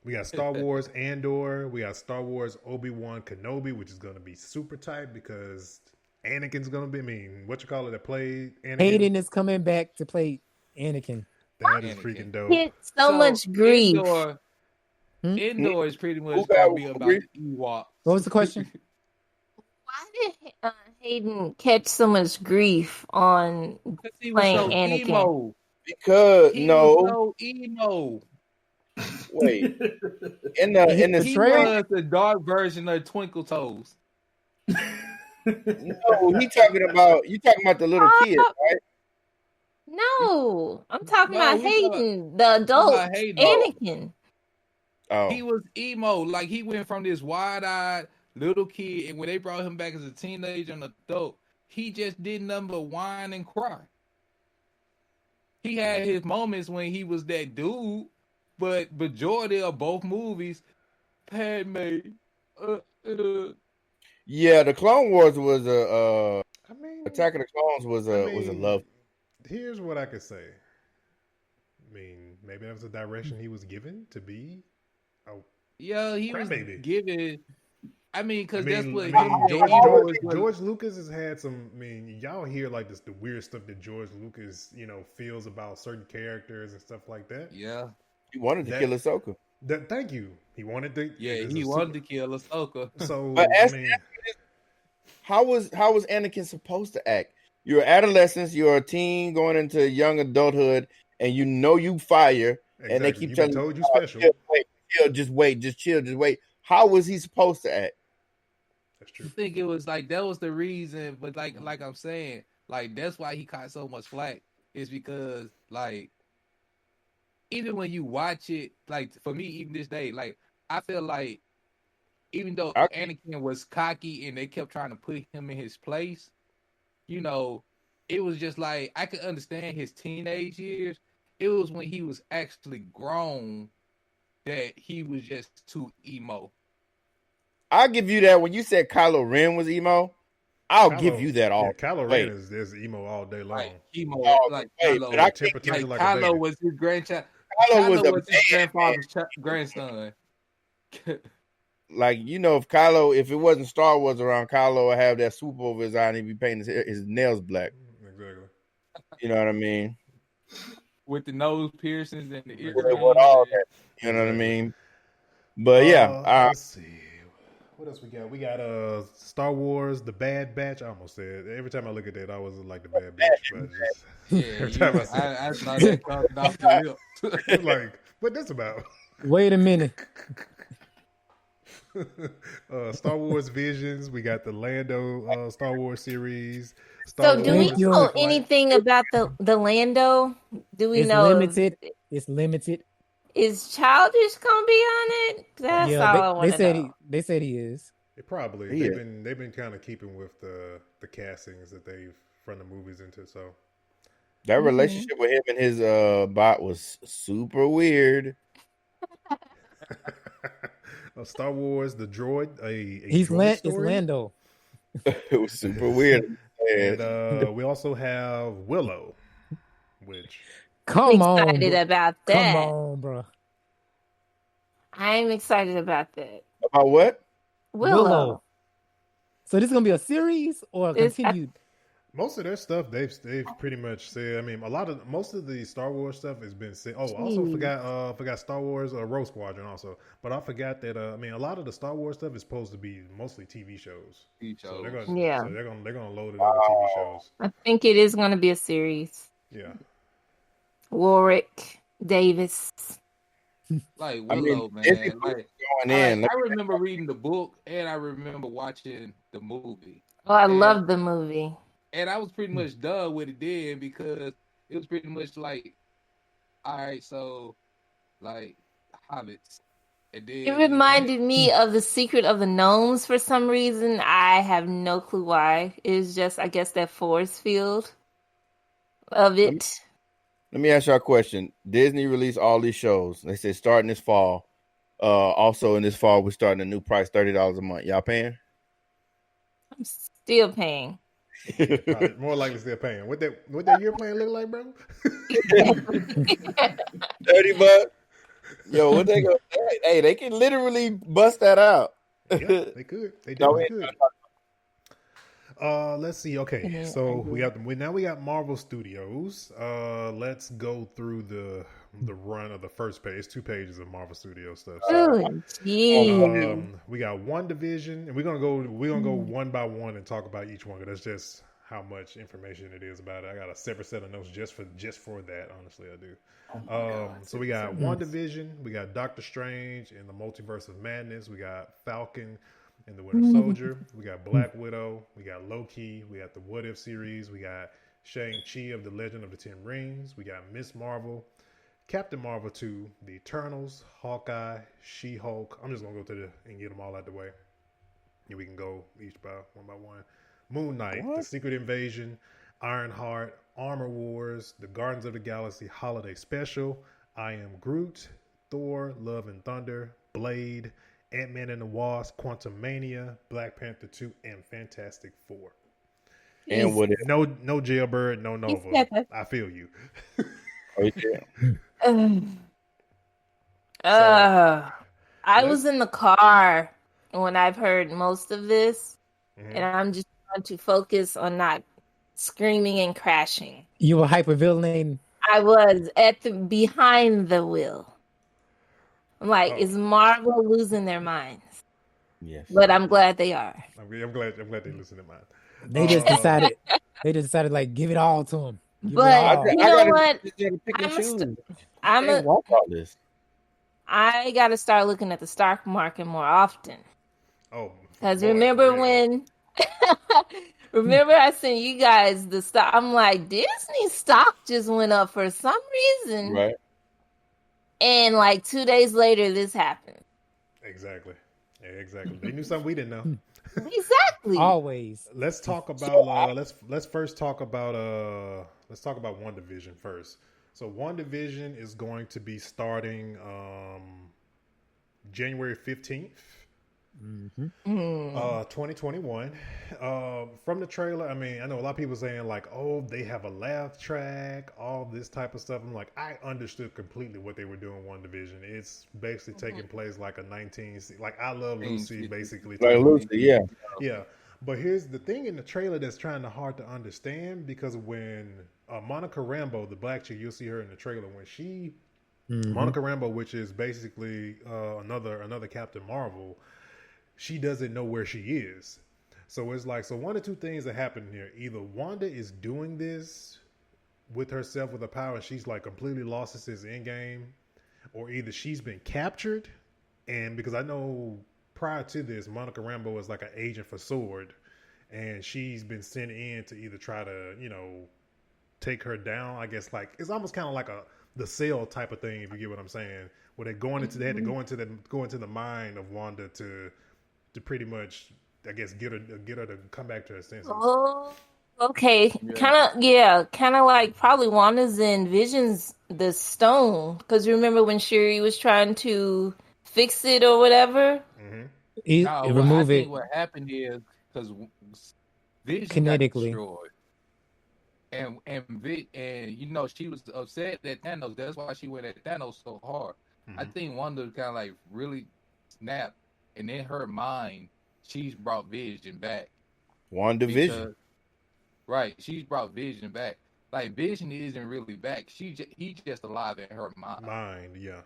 We got Star Wars Andor. We got Star Wars Obi-Wan Kenobi, which is going to be super tight because Anakin's going to be, that played Anakin. Hayden is coming back to play Anakin. That is freaking dope. Get so much grief. Indoor is pretty much going to be about the Ewok. What was the question? Why did Hayden catch so much grief on playing Anakin? Emo. Because he was so emo. Wait, in the he trailer, was the dark version of Twinkle Toes. No, you talking about the little kid, right? No, I'm talking about Hayden, the adult Anakin. Oh. He was emo, like he went from this wide-eyed little kid, and when they brought him back as a teenager and adult, he just did nothing but whine and cry. He had his moments when he was that dude, but majority of both movies, Padme. Yeah, the Clone Wars was Attack of the Clones was a love. Here's what I could say. Maybe that was the direction he was given to be. Yeah, he was given. Because that's what George Lucas has had some. Y'all hear like this, the weird stuff that George Lucas, feels about certain characters and stuff like that. Yeah, he wanted to kill Ahsoka. Thank you. He wanted to. Yeah, he wanted to kill Ahsoka. So, but how was Anakin supposed to act? You're adolescence. You're a teen going into young adulthood, and you fire, exactly. And they keep telling you special. Just wait, just chill, just wait. How was he supposed to act? That's true. I think it was like that was the reason, but like I'm saying, like that's why he caught so much flack. Is because like even when you watch it, like for me, even this day, like I feel like even though Anakin was cocky and they kept trying to put him in his place, it was just like I could understand his teenage years. It was when he was actually grown that he was just too emo. I'll give you that. When you said Kylo Ren was emo, I'll give you that all. Yeah, Kylo Ren is emo all day long. Like, emo, like Kylo was his grandchild. Kylo was his grandfather's grandson. Like, if it wasn't Star Wars around, Kylo would have that swoop over his eye and he'd be painting his nails black. Exactly. You know what I mean? With the nose piercings and the ear. With all that. You know what I mean? But let's see. What else we got? We got Star Wars, The Bad Batch. I almost said every time I look at that, I always like The Bad Batch. But I saw that coming off the lip. Like, what this about? Wait a minute. Star Wars Visions. We got the Lando Star Wars series. Do we know anything about the Lando? Do we know? It's limited. Is Childish gonna be on it? That's all I want to know. They said he is. They've been kind of keeping with the castings that they've from the movies into. So that relationship with him and his bot was super weird. Star Wars, the droid, it's Lando. It was super weird. And we also have Willow, which I'm excited about that. Come on, bro. I'm excited about that. About what? Willow. So this is gonna be a series or a continued? Most of their stuff they've pretty much said. Most of the Star Wars stuff has been said. Oh, I also forgot Star Wars Rogue Squadron also. But I forgot that a lot of the Star Wars stuff is supposed to be mostly TV shows. So they're gonna load it on the TV shows. I think it is gonna be a series. Yeah. Warwick Davis. Like Willow, man. Like I remember reading the book and I remember watching the movie. Oh, I love the movie. And I was pretty much done with it then because it was pretty much like, all right, so like hobbits. And then, it reminded me of The Secret of the Gnomes for some reason. I have no clue why. It's just, I guess, that force field of it. Let me ask y'all a question. Disney released all these shows. They said starting this fall. Also in this fall, we're starting a new price, $30 a month. Y'all paying? I'm still paying. More likely still paying. What that year plan look like, bro? $30. Yo, what they gonna say? Hey, they can literally bust that out. Yeah, they could. They definitely could. Let's see. Okay, so we got Marvel Studios. Let's go through the run of the first page. 2 pages of Marvel Studios stuff. So, we got WandaVision, and we're gonna go one by one and talk about each one, because that's just how much information it is about it. I got a separate set of notes just for that. Honestly, I do. So we got WandaVision, we got Doctor Strange in the Multiverse of Madness, we got Falcon and the Winter Soldier, we got Black Widow, we got Loki, we got the What If series, we got Shang-Chi of the Legend of the Ten Rings, we got Miss Marvel, Captain Marvel 2, The Eternals, Hawkeye, She-Hulk. I'm just gonna go and get them all out the way. And we can go one by one. Moon Knight, The Secret Invasion, Ironheart, Armor Wars, The Guardians of the Galaxy Holiday Special, I Am Groot, Thor, Love and Thunder, Blade, Ant-Man and the Wasp, Quantumania, Black Panther 2, and Fantastic Four. And what? No Jailbird, no Nova. I feel you. I was in the car when I've heard most of this, and I'm just trying to focus on not screaming and crashing. You were hyperventilating? I was behind the wheel. I'm like, is Marvel losing their minds? Yes. But I'm glad they are. I'm glad they listen to mine. They just decided like, give it all to them. But you know what? I got to start looking at the stock market more often. Oh, because remember when? Remember I sent you guys the stock? I'm like, Disney stock just went up for some reason, right? And like 2 days later, this happened. Exactly. They knew something we didn't know. Exactly. Always. Let's talk about let's first talk about WandaVision first. So WandaVision is going to be starting January 15th. 2021. From the trailer, I mean, I know a lot of people saying like, oh, they have a laugh track, all this type of stuff. I'm like, I understood completely what they were doing in WandaVision. It's basically taking place like like I Love Lucy, basically. Like Lucy, yeah. But here's the thing in the trailer that's hard to understand, because when Monica Rambeau, the black chick, you'll see her in the trailer, when she Monica Rambeau, which is basically another Captain Marvel, she doesn't know where she is. So it's like, one of two things that happen here. Either Wanda is doing this with herself, with her power, and she's like completely lost since Endgame, or either she's been captured, and because I know prior to this, Monica Rambeau is like an agent for SWORD, and she's been sent in to either try to, take her down. I guess like it's almost kind of like the Cell type of thing, if you get what I'm saying, where they had to go into the mind of Wanda to pretty much, I guess, get her to come back to her senses. Oh, okay. Kind of like probably Wanda's in Vision's the stone, because remember when Shuri was trying to fix it or whatever? Remove it. What happened is because Vision kinetically got destroyed, and she was upset at Thanos. That's why she went at Thanos so hard. I think Wanda kind of like really snapped. And in her mind, she's brought Vision back. WandaVision. Right. She's brought Vision back. Like, Vision isn't really back. He's just alive in her mind. Yeah.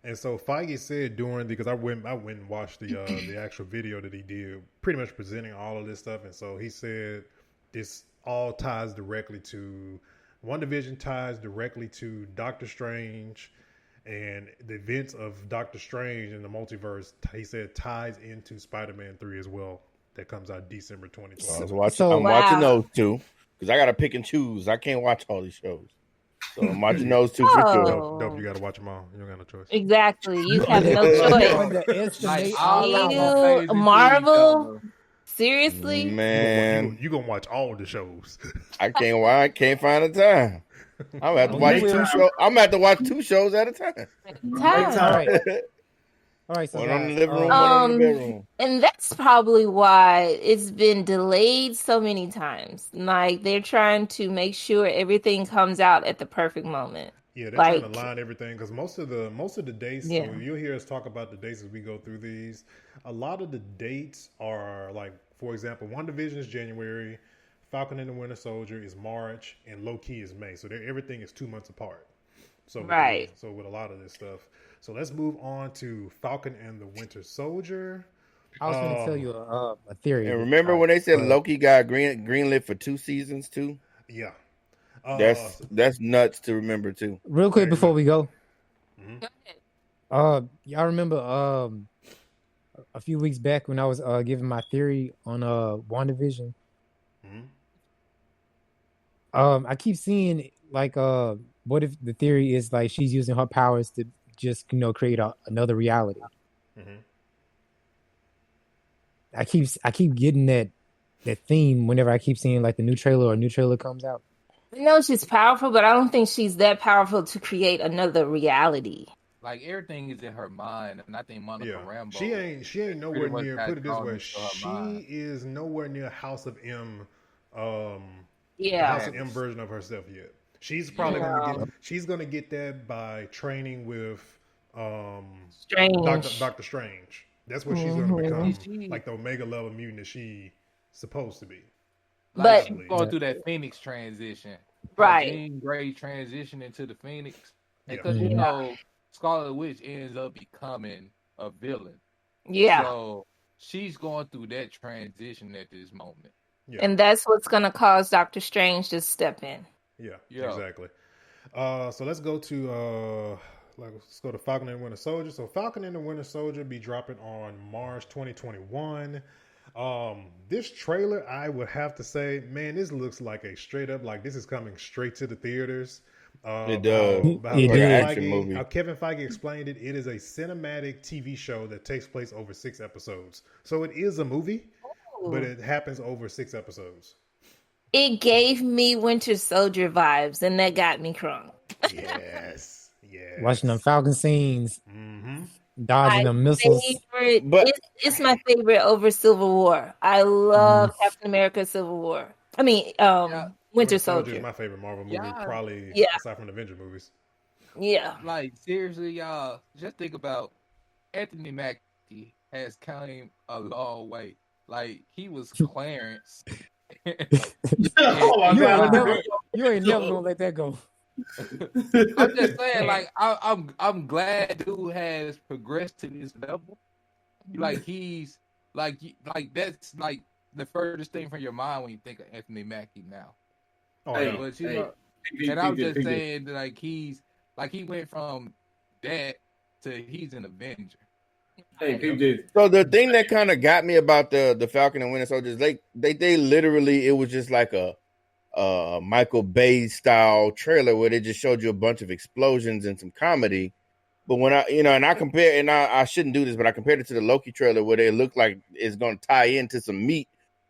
And so Feige said because I went and watched the actual video that he did, pretty much presenting all of this stuff. And so he said this all ties directly to WandaVision ties directly to Doctor Strange, and the events of Doctor Strange in the multiverse, he said, ties into Spider-Man 3 as well. That comes out December 2020. I'm watching those two because I got to pick and choose. I can't watch all these shows. So I'm watching those two for sure. Dope, you got to watch them all. You don't got no choice. Exactly. You have no choice. Marvel? Seriously? Man. You going to watch all the shows. I can't find the time. I'm going to watch two shows. I'm going to have to watch two shows at a time. All right, so one on the living room, one on the bedroom. And that's probably why it's been delayed so many times. Like, they're trying to make sure everything comes out at the perfect moment. Yeah, they're trying to line everything because most of the dates. Yeah. So you'll hear us talk about the dates as we go through these. A lot of the dates are like, for example, WandaVision is January, Falcon and the Winter Soldier is March, and Loki is May. So everything is 2 months apart. So with a lot of this stuff. So let's move on to Falcon and the Winter Soldier. I was going to tell you a theory. And remember when they said Loki got greenlit for 2 seasons too? Yeah. That's nuts to remember too. Real quick before we go. Y'all remember a few weeks back when I was giving my theory on WandaVision? I keep seeing like what if the theory is like she's using her powers to just create another reality. I keep getting that theme whenever I keep seeing like the new trailer comes out. I know she's powerful, but I don't think she's that powerful to create another reality. Like everything is in her mind, and I think Monica Rambeau. She ain't nowhere near. Put it this way, she is nowhere near House of M. House of M version of herself yet. She's probably gonna get that by training with Doctor Strange. That's what she's gonna become, like the Omega level mutant that she's supposed to be. Like she's going through that Phoenix transition, right? Jean Grey transition into the Phoenix, because Scarlet Witch ends up becoming a villain. Yeah. So she's going through that transition at this moment. Yeah. And that's what's going to cause Doctor Strange to step in. Yeah. Exactly. So let's go to Falcon and the Winter Soldier. So Falcon and the Winter Soldier be dropping on March 2021. This trailer, I would have to say, man, this looks like a straight up, like this is coming straight to the theaters. It does. How Kevin Feige explained it, it is a cinematic TV show that takes place over 6 episodes. So it is a movie, but it happens over 6 episodes. It gave me Winter Soldier vibes, and that got me crunk. Yes. Watching them Falcon scenes, dodging them missiles. It's my favorite over Civil War. I love Captain America Civil War. I mean, Winter Soldier is my favorite Marvel movie, probably aside from the Avenger movies. Yeah. Like, seriously, y'all, just think about Anthony Mackie has came a long way. Like, he was Clarence. You ain't never gonna let that go. I'm just saying, like, I'm glad dude has progressed to this level. Like, he's like that's like the furthest thing from your mind when you think of Anthony Mackie now. And I'm just saying, like, he went from that to he's an Avenger. So the thing that kind of got me about the Falcon and Winter Soldier is they literally, it was just like a Michael Bay style trailer where they just showed you a bunch of explosions and some comedy. But when I compare, and I shouldn't do this, but I compared it to the Loki trailer where they look like it's going to tie into some meat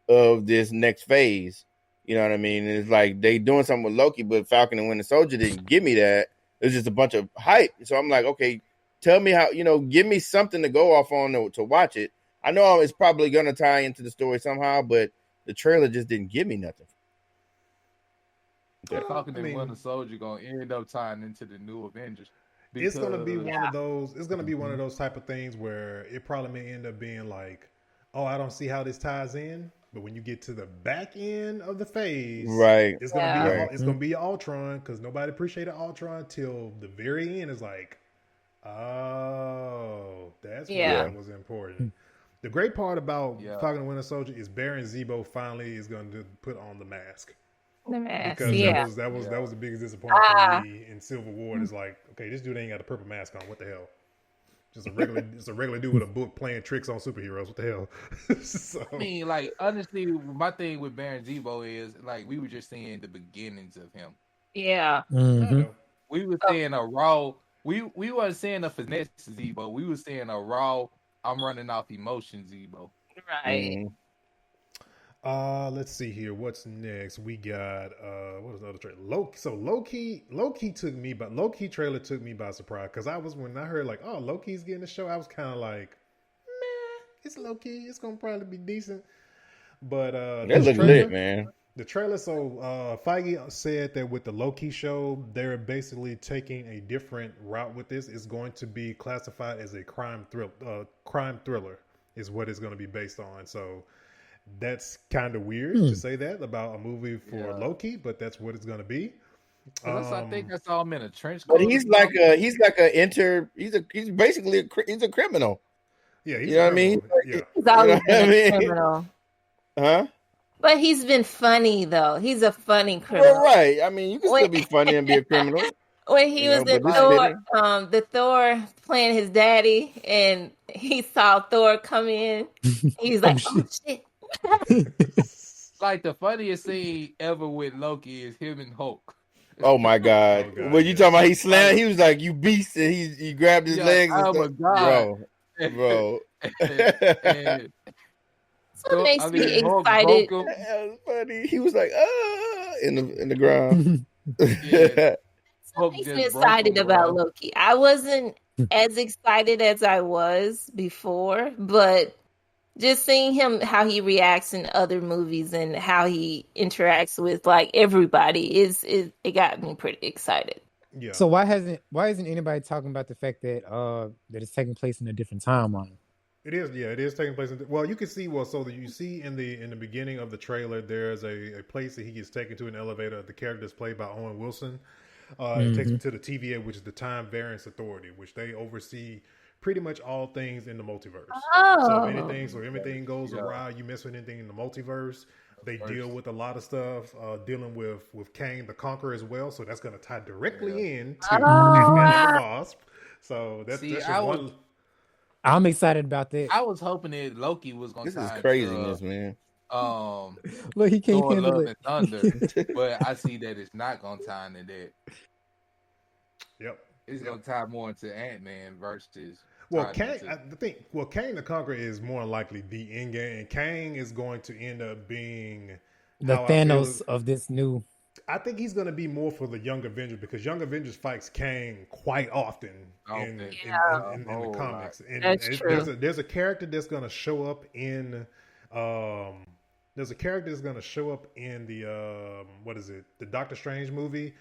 of this next phase. You know what I mean? It's like they doing something with Loki, but Falcon and Winter Soldier didn't give me that. It was just a bunch of hype. So I'm like, okay, tell me how, give me something to go off on to watch it. I know it's probably going to tie into the story somehow, but the trailer just didn't give me nothing. Falcon and Winter Soldier going to end up tying into the new Avengers. It's going to be one of those. It's going to be one of those type of things where it probably may end up being like, oh, I don't see how this ties in. But when you get to the back end of the phase, right, it's going to be your Ultron, because nobody appreciated Ultron till the very end. Is like, oh, that's what was important. The great part about Falcon and Winter Soldier is Baron Zemo finally is going to put on the mask. The mask, because yeah. that was the biggest disappointment for me in Civil War. It's like, okay, this dude ain't got a purple mask on. What the hell? Just a regular dude with a book playing tricks on superheroes. What the hell? So, I mean, like, honestly, my thing with Baron Zemo is, like, we were just seeing the beginnings of him. Yeah. Mm-hmm. We were seeing a raw. We weren't seeing a finesse Zemo. We were seeing a raw. I'm running off emotion Zemo. Right. Let's see here. What's next? We got what was the other trailer? Loki. So Loki trailer took me by surprise because when I heard like, oh, Loki's getting a show, I was kind of like, meh, it's Loki. It's gonna probably be decent. But that look lit, man. The trailer. So Feige said that with the Loki show, they're basically taking a different route with this. It's going to be classified as a crime thriller, is what it's going to be based on. So. That's kind of weird to say that about a movie for Loki, but that's what it's going to be. I think I saw him in a trench But coat. he's basically a criminal. Yeah, you know what I mean? He's always been a criminal. Huh? But he's been funny though. He's a funny criminal. Well, right. I mean, you can still be funny and be a criminal. When he was in Thor, the Thor playing his daddy, and he saw Thor come in, he's like, "Oh shit." Like the funniest scene ever with Loki is him and Hulk. Oh my god! When you talking about he slammed, he was like, "You beast!" And he grabbed his legs. Oh my god, bro! And so it makes me excited. That was funny. He was like, in the ground. So it makes me excited about Loki. I wasn't as excited as I was before, but. Just seeing him, how he reacts in other movies and how he interacts with like everybody it got me pretty excited. Yeah. So why isn't anybody talking about the fact that it's taking place in a different timeline? It is, yeah, it is taking place. You can see, you see in the beginning of the trailer, there's a place that he gets taken to an elevator. The character is played by Owen Wilson. It takes him to the TVA, which is the Time Variance Authority, which they oversee pretty much all things in the multiverse. So if everything goes awry, you mess with anything in the multiverse, they deal with a lot of stuff, dealing with Kang the Conqueror as well. So that's going to tie directly in to Ant-Man and the Wasp. So that's just one. I'm excited about that. I was hoping that Loki was going to. This is craziness, man. Look, he can't Thor, handle Love it. and Thunder, but I see that it's not going to tie into that. Yep. It's going to tie more into Ant-Man versus. Kang the Conqueror is more likely the end game, and Kang is going to end up being the Thanos of this new. I think he's going to be more for the Young Avengers because Young Avengers fights Kang quite often in the comics. And there's a character that's going to show up in the the Doctor Strange movie.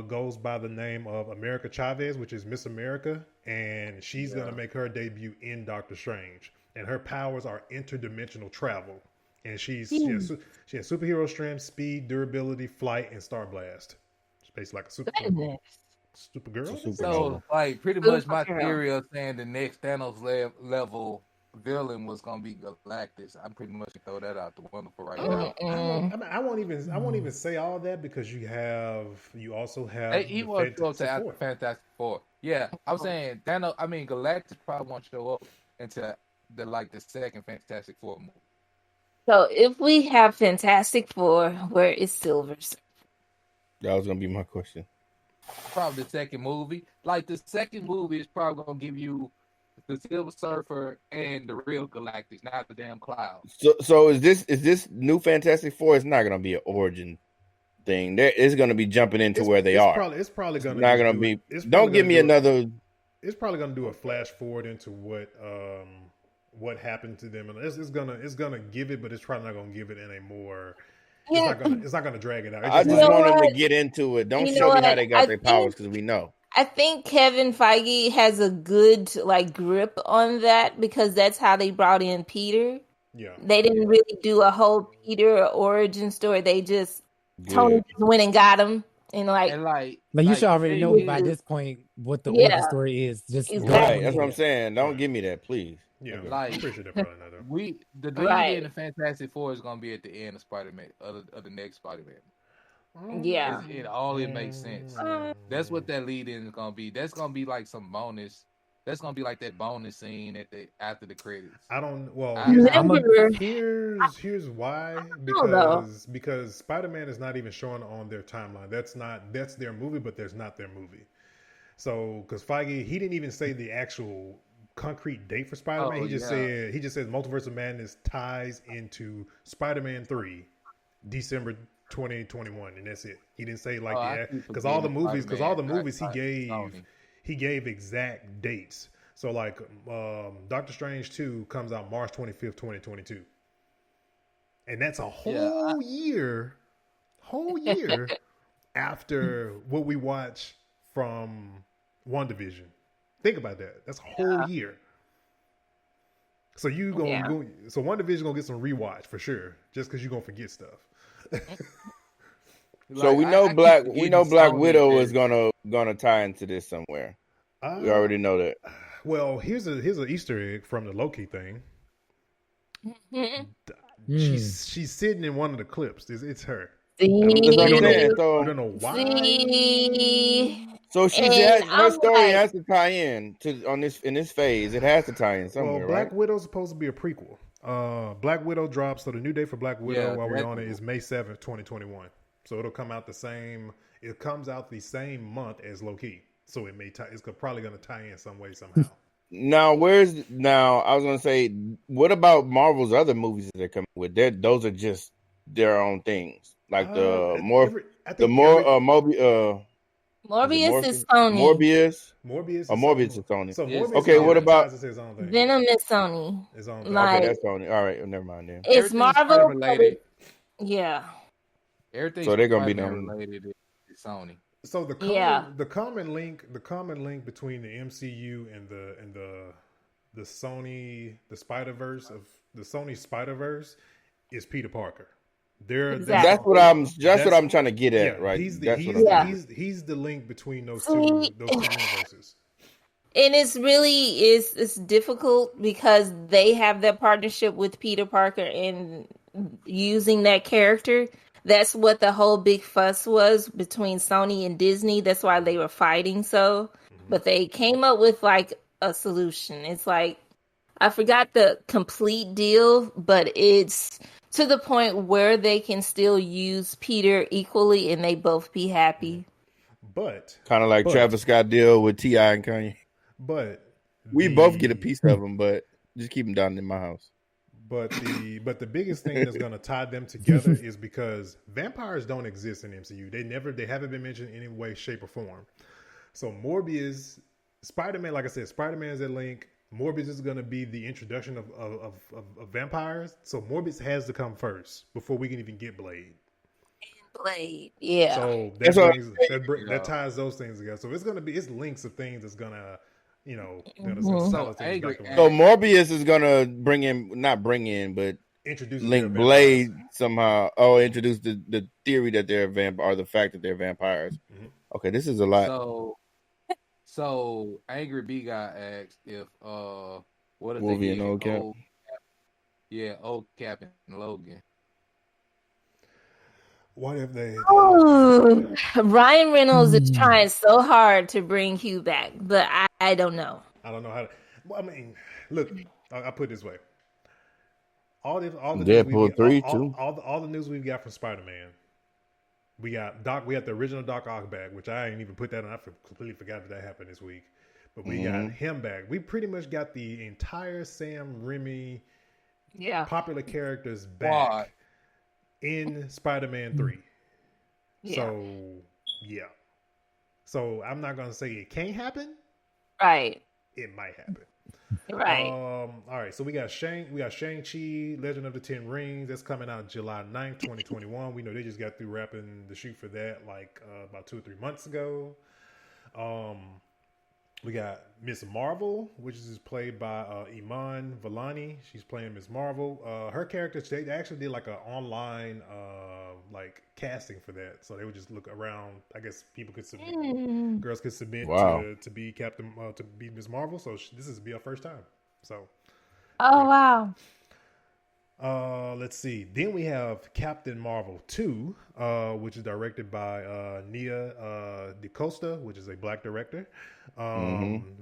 Goes by the name of America Chavez, which is Miss America, and she's going to make her debut in Doctor Strange. And her powers are interdimensional travel, and she has superhero strength, speed, durability, flight, and star blast. She's basically like a Supergirl. So, like, pretty much my theory of saying the next Thanos level villain was gonna be Galactus. I'm pretty much throw that out the window for right now. I won't even say all that because you also have he won't show up to after Fantastic Four. Yeah, I'm saying Thanos. I mean Galactus probably won't show up until the second Fantastic Four movie. So if we have Fantastic Four, where is Silver Surfer? That was gonna be my question. Probably the second movie. Like the second movie is probably gonna give you the Silver Surfer and the real Galactus, not the damn Cloud. So is this new Fantastic Four? It's not gonna be an origin thing. It's gonna be jumping into where they are. It's probably gonna. It's not gonna be. Don't give me another. It's probably gonna do a flash forward into what happened to them, and it's gonna give it, but it's probably not gonna give it in a more. It's not gonna drag it out. I just want them to get into it. Don't show me how they got their powers because we know. I think Kevin Feige has a good grip on that because that's how they brought in Peter. Yeah, they didn't really do a whole Peter origin story. They just Tony just went and got him, and you should already know by this point what the origin story is. Just right. That's what I'm saying. Don't give me that, please. Yeah, like I'm pretty sure probably not. The in the Fantastic Four is gonna be at the end of Spider-Man of the next Spider-Man. Yeah. It only makes sense. That's what that lead in is gonna be. That's gonna be like some bonus. That's gonna be like that bonus scene at the after the credits. I don't. Well, here's why. Because Spider-Man is not even showing on their timeline. That's their movie, but there's not their movie. So, because Feige, he didn't even say the actual concrete date for Spider-Man. He just said Multiverse of Madness ties into Spider-Man 3, December 2021, and that's it. He didn't say because all the movies he gave exact dates. So like Doctor Strange 2 comes out March 25th, 2022. And that's a whole year after what we watch from WandaVision. Think about that. That's a whole year. So so WandaVision gonna get some rewatch for sure, just because you're gonna forget stuff. So we know Black Widow is gonna tie into this somewhere. We already know that. Well, here's an Easter egg from the Loki thing. She's sitting in one of the clips. It's her. We don't know why. So her story has to tie in in this phase. It has to tie in somewhere. Well, Black Widow's supposed to be a prequel. Black Widow drops. So the new date for Black Widow while we're on it is May 7th, 2021. So it'll come out the same. It comes out the same month as Loki. So it may it's probably going to tie in some way somehow. Now, I was going to say, what about Marvel's other movies that they're coming with? Those are just their own things, like Morbius is Sony. Morbius is Sony. So okay, what about Venom is Sony? Okay, that's Sony. All right, never mind then. It's Marvel. Yeah. Everything. So they're gonna be related to Sony. So the common link between the MCU and the Sony Spider-Verse of the Sony Spider-Verse is Peter Parker. That's what I'm trying to get at, right? He's the link between those two universes. And it's difficult because they have that partnership with Peter Parker and using that character. That's what the whole big fuss was between Sony and Disney. That's why they were fighting so. But they came up with like a solution. It's like, I forgot the complete deal, but it's to the point where they can still use Peter equally and they both be happy. But kind of like Travis Scott deal with T.I. and Kanye. But we both get a piece of them, but just keep them down in my house. But the biggest thing that's going to tie them together is because vampires don't exist in the MCU. They haven't been mentioned in any way, shape, or form. So Morbius, Spider-Man, like I said, Spider-Man is that link. Morbius is going to be the introduction of vampires. So Morbius has to come first before we can even get Blade. Blade, yeah. So that ties those things together. So it's links of things that's going to. So Morbius is gonna introduce link Blade somehow. Introduce the theory that they're or the fact that they're vampires. Mm-hmm. Okay, this is a lot. So Angry B guy asked if what if Wolverine and Old Cap? Old Cap and Logan. What if they? Ryan Reynolds is trying so hard to bring Hugh back, but I don't know. I don't know how to. Well, I mean, look, I'll put it this way: all the Deadpool 3 too. All the news we've got from Spider-Man. We got the original Doc Ock back, which I ain't even put that on. I completely forgot that happened this week. But we got him back. We pretty much got the entire Sam Raimi, popular characters back. In Spider-Man 3. Yeah. So I'm not gonna say it can't happen. Right. It might happen. Right. All right. So we got Shang-Chi, Legend of the Ten Rings. That's coming out July 9th, 2021. We know they just got through wrapping the shoot for that about 2 or 3 months ago. We got Miss Marvel, which is played by Iman Vellani. She's playing Miss Marvel. Her character, they actually did like an online casting for that. So they would just look around. I guess people could submit, girls could submit to be Captain, to be Miss Marvel. So this is be her first time. So. Oh wow. Let's see. Then we have Captain Marvel 2, which is directed by Nia DaCosta, which is a black director.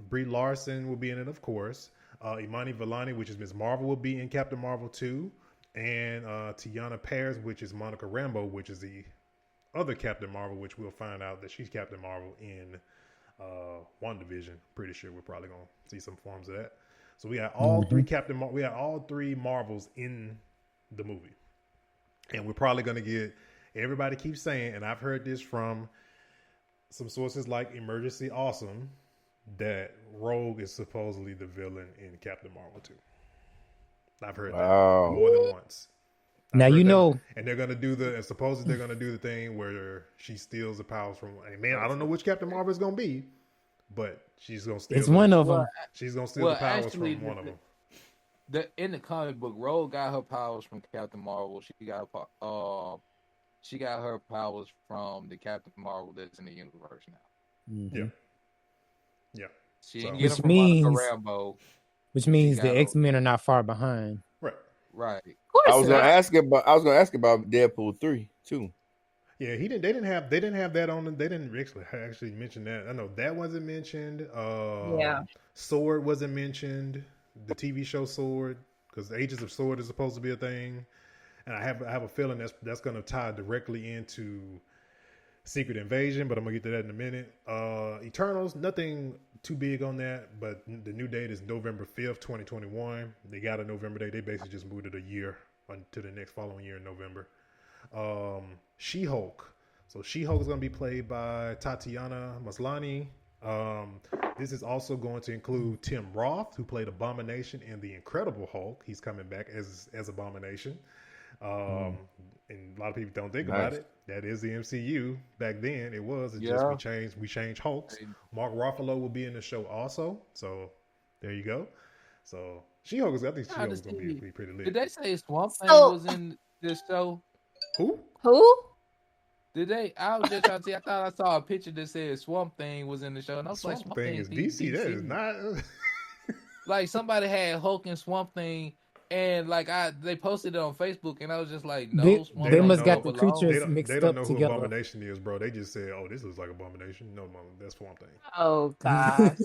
Brie Larson will be in it, of course. Imani Vellani, which is Ms. Marvel, will be in Captain Marvel 2. And Tiana Paris, which is Monica Rambeau, which is the other Captain Marvel, which we'll find out that she's Captain Marvel in WandaVision. Pretty sure we're probably going to see some forms of that. So we had all we had all three Marvels in the movie. And we're probably going to get, everybody keeps saying, and I've heard this from some sources like Emergency Awesome, that Rogue is supposedly the villain in Captain Marvel 2. I've heard that more than once. Now you know, and they're gonna do and supposedly they're gonna do the thing where she steals the powers from. Man, I don't know which Captain Marvel is gonna be, but she's gonna steal. It's one of them. She's gonna steal the powers from one of them. In the comic book, Rogue got her powers from Captain Marvel. She got her powers from the Captain Marvel that's in the universe now. Yeah. She didn't get them from Monica Rambeau. Which means the X-Men are not far behind. Right. I was gonna ask about Deadpool 3 too. Yeah, they didn't have that on. They didn't actually mention that. I know that wasn't mentioned. Sword wasn't mentioned. The TV show Sword, because Agents of Sword is supposed to be a thing, and I have a feeling that's going to tie directly into Secret Invasion, but I'm gonna get to that in a minute. Eternals, nothing too big on that, but the new date is November 5th, 2021. They got a November date. They basically just moved it a year to the next following year in November. She-Hulk. So She-Hulk is gonna be played by Tatiana Maslany. This is also going to include Tim Roth, who played Abomination in The Incredible Hulk. He's coming back as Abomination. And a lot of people don't think about it. That is the MCU. Back then, it was. Just we changed Hulks. Mark Ruffalo will be in the show also. So there you go. So She-Hulk I think She-Hulk is going to be pretty lit. Did they say Swamp Thing was in this show? Who? Did they? I was just trying to see. I thought I saw a picture that said Swamp Thing was in the show, and I was like, Swamp Thing is DC. That is not. Like somebody had Hulk and Swamp Thing. And like they posted it on Facebook, and I was just like, "No, they must got the creatures mixed up together." They don't know who Abomination is, bro. They just said, "Oh, this looks like Abomination." No, that's Swamp Thing. Oh God!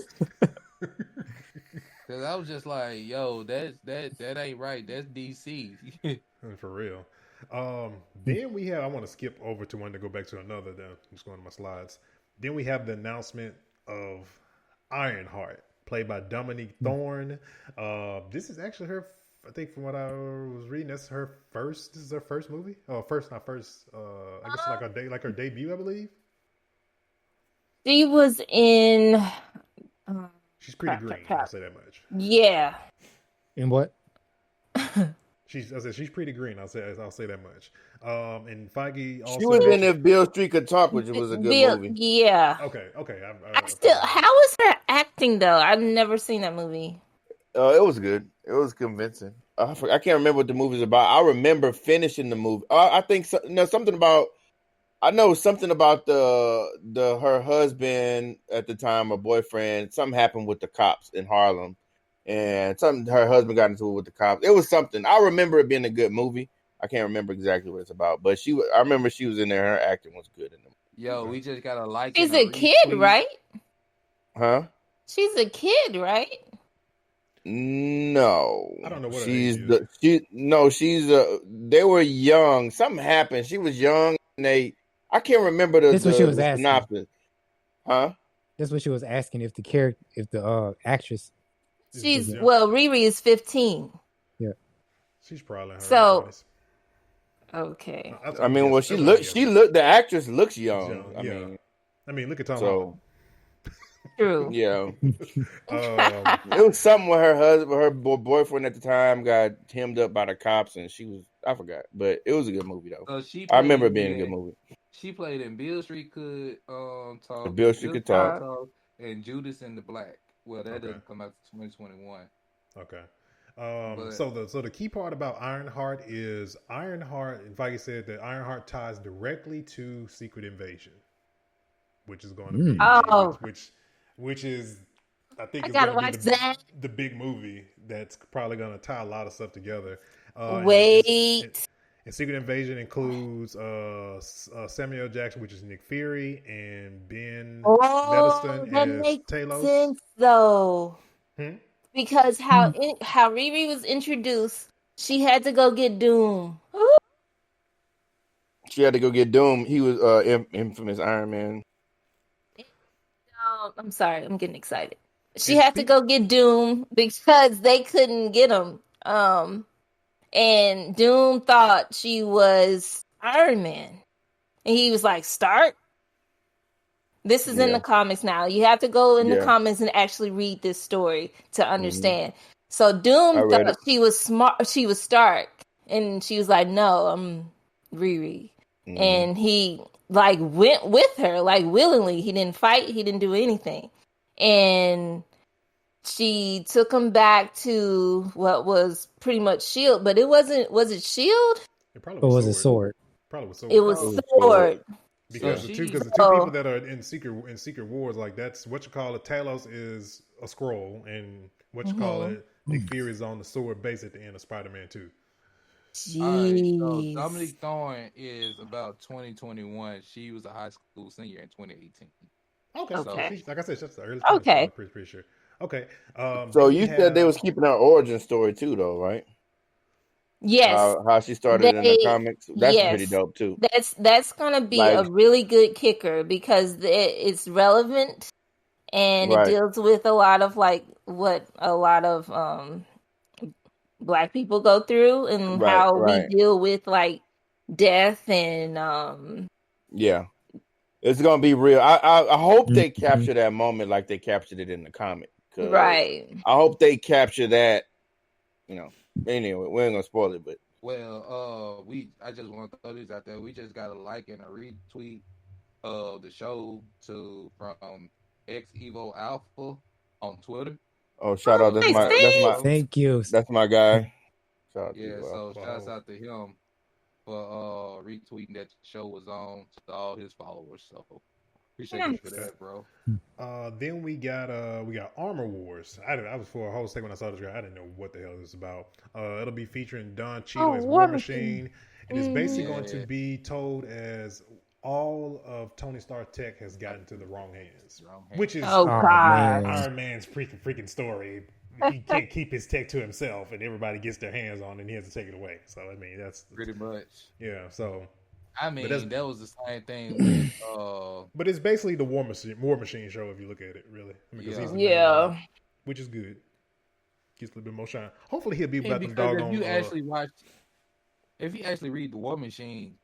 Because I was just like, "Yo, that ain't right. That's DC." For real. Then we have. I want to skip over to one to go back to another. Then I'm just going to my slides. Then we have the announcement of Ironheart, played by Dominique Thorne. This is actually her. I think from what I was reading, this is her first movie. Oh, not first. I guess like her debut, I believe. She was in. She's pretty green. I'll say that much. Yeah. In what? She's pretty green. I'll say that much. And Feige also. She was in If Beale Street Could Talk, which was a good movie. Yeah. Okay. How was her acting though? I've never seen that movie. It was good. It was convincing. I can't remember what the movie's about. I remember finishing the movie. I think something about. I know something about her husband at the time, or boyfriend. Something happened with the cops in Harlem, and her husband got into it with the cops. It was something. I remember it being a good movie. I can't remember exactly what it's about, but I remember she was in there. Her acting was good in the movie. Yo, we just gotta like. She's a kid, right? Huh? She's a kid, right? No, I don't know what they were young. Something happened. She was young, and I can't remember That's what she was asking. synopsis. Huh? That's what she was asking if the actress. Riri is 15. Yeah, she's probably her. So. Okay. I mean, well, the actress looks young. I mean, look at Tom. So. True. Yeah. It was something with her husband, her boyfriend at the time got hemmed up by the cops, and I forgot, but it was a good movie though. I remember it being a good movie. She played in Beale Street Could Talk. Beale Street Could Talk. And Judas and the Black. Well, that doesn't come out to 2021. Okay. So the key part about Ironheart is Ironheart, and Feige said that Ironheart ties directly to Secret Invasion, which is going to be which is I think I gotta watch that. The big movie that's probably going to tie a lot of stuff together. Wait. And Secret Invasion includes Samuel Jackson, which is Nick Fury, and Ben Mendelsohn that as makes Talos. sense though. Because how Riri was introduced, she had to go get Doom. She had to go get Doom. He was infamous Iron Man. I'm sorry, I'm getting excited. She had to go get Doom because they couldn't get him. And Doom thought she was Iron Man. And he was like, Stark? This is in the comics now. You have to go in the comics and actually read this story to understand. So Doom thought she was smart. She was Stark. And she was like, no, I'm Riri. And he like went with her, like willingly. He didn't fight. He didn't do anything. And she took him back to what was pretty much S.H.I.E.L.D., but it wasn't. Was it S.H.I.E.L.D.? It probably was a sword. Probably was sword. It was sword. Because the two people that are in secret wars, like that's what you call it. Talos is a scroll, and what you call it, Nick Fury is on the sword base at the end of Spider-Man 2. All right, so Dominique Thorne is about 2021. She was a high school senior in 2018. Okay. So like I said, she's the early. Okay. Pretty sure. Okay. So you said they was keeping her origin story too, though, right? Yes. How she started in the comics. That's pretty dope too. That's gonna be a really good kicker because it's relevant and it deals with a lot of like what a lot of Black people go through and how we deal with like death and it's gonna be real. I hope they capture that moment like they captured it in the comic. I hope they capture that. Anyway, we ain't gonna spoil it, but I just want to throw this out there. We just got a like and a retweet of the show from X Evo Alpha on Twitter. Oh, shout out! That's my. Thank you. That's my guy. Shouts out to him for retweeting that the show was on to all his followers. So appreciate you for that, bro. Then we got Armor Wars. I was for a whole second when I saw this guy. I didn't know what the hell this was about. It'll be featuring Don Cheadle as War Machine, and it's basically going to be told as all of Tony Stark tech has gotten to the wrong hands, which is Iron Man's freaking story. He can't keep his tech to himself, and everybody gets their hands on it, and he has to take it away. So I mean, that's pretty much So I mean, that was the same thing with, but it's basically the War Machine show if you look at it, really. Which is good. Gets a little bit more shine. Hopefully he'll be about them doggone. If you actually read the War Machine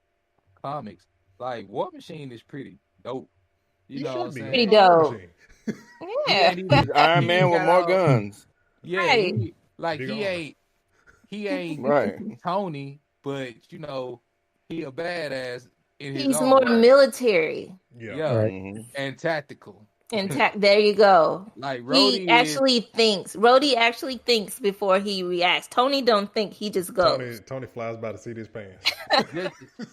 comics, like War Machine is pretty dope. You know what I'm saying? Pretty dope. Iron Man with more guns. Yeah, he ain't Tony, but he a badass. He's more military. And tactical. There you go. Like Rhodey Rhodey actually thinks before he reacts. Tony don't think, he just goes. Tony flies by the seat of his pants.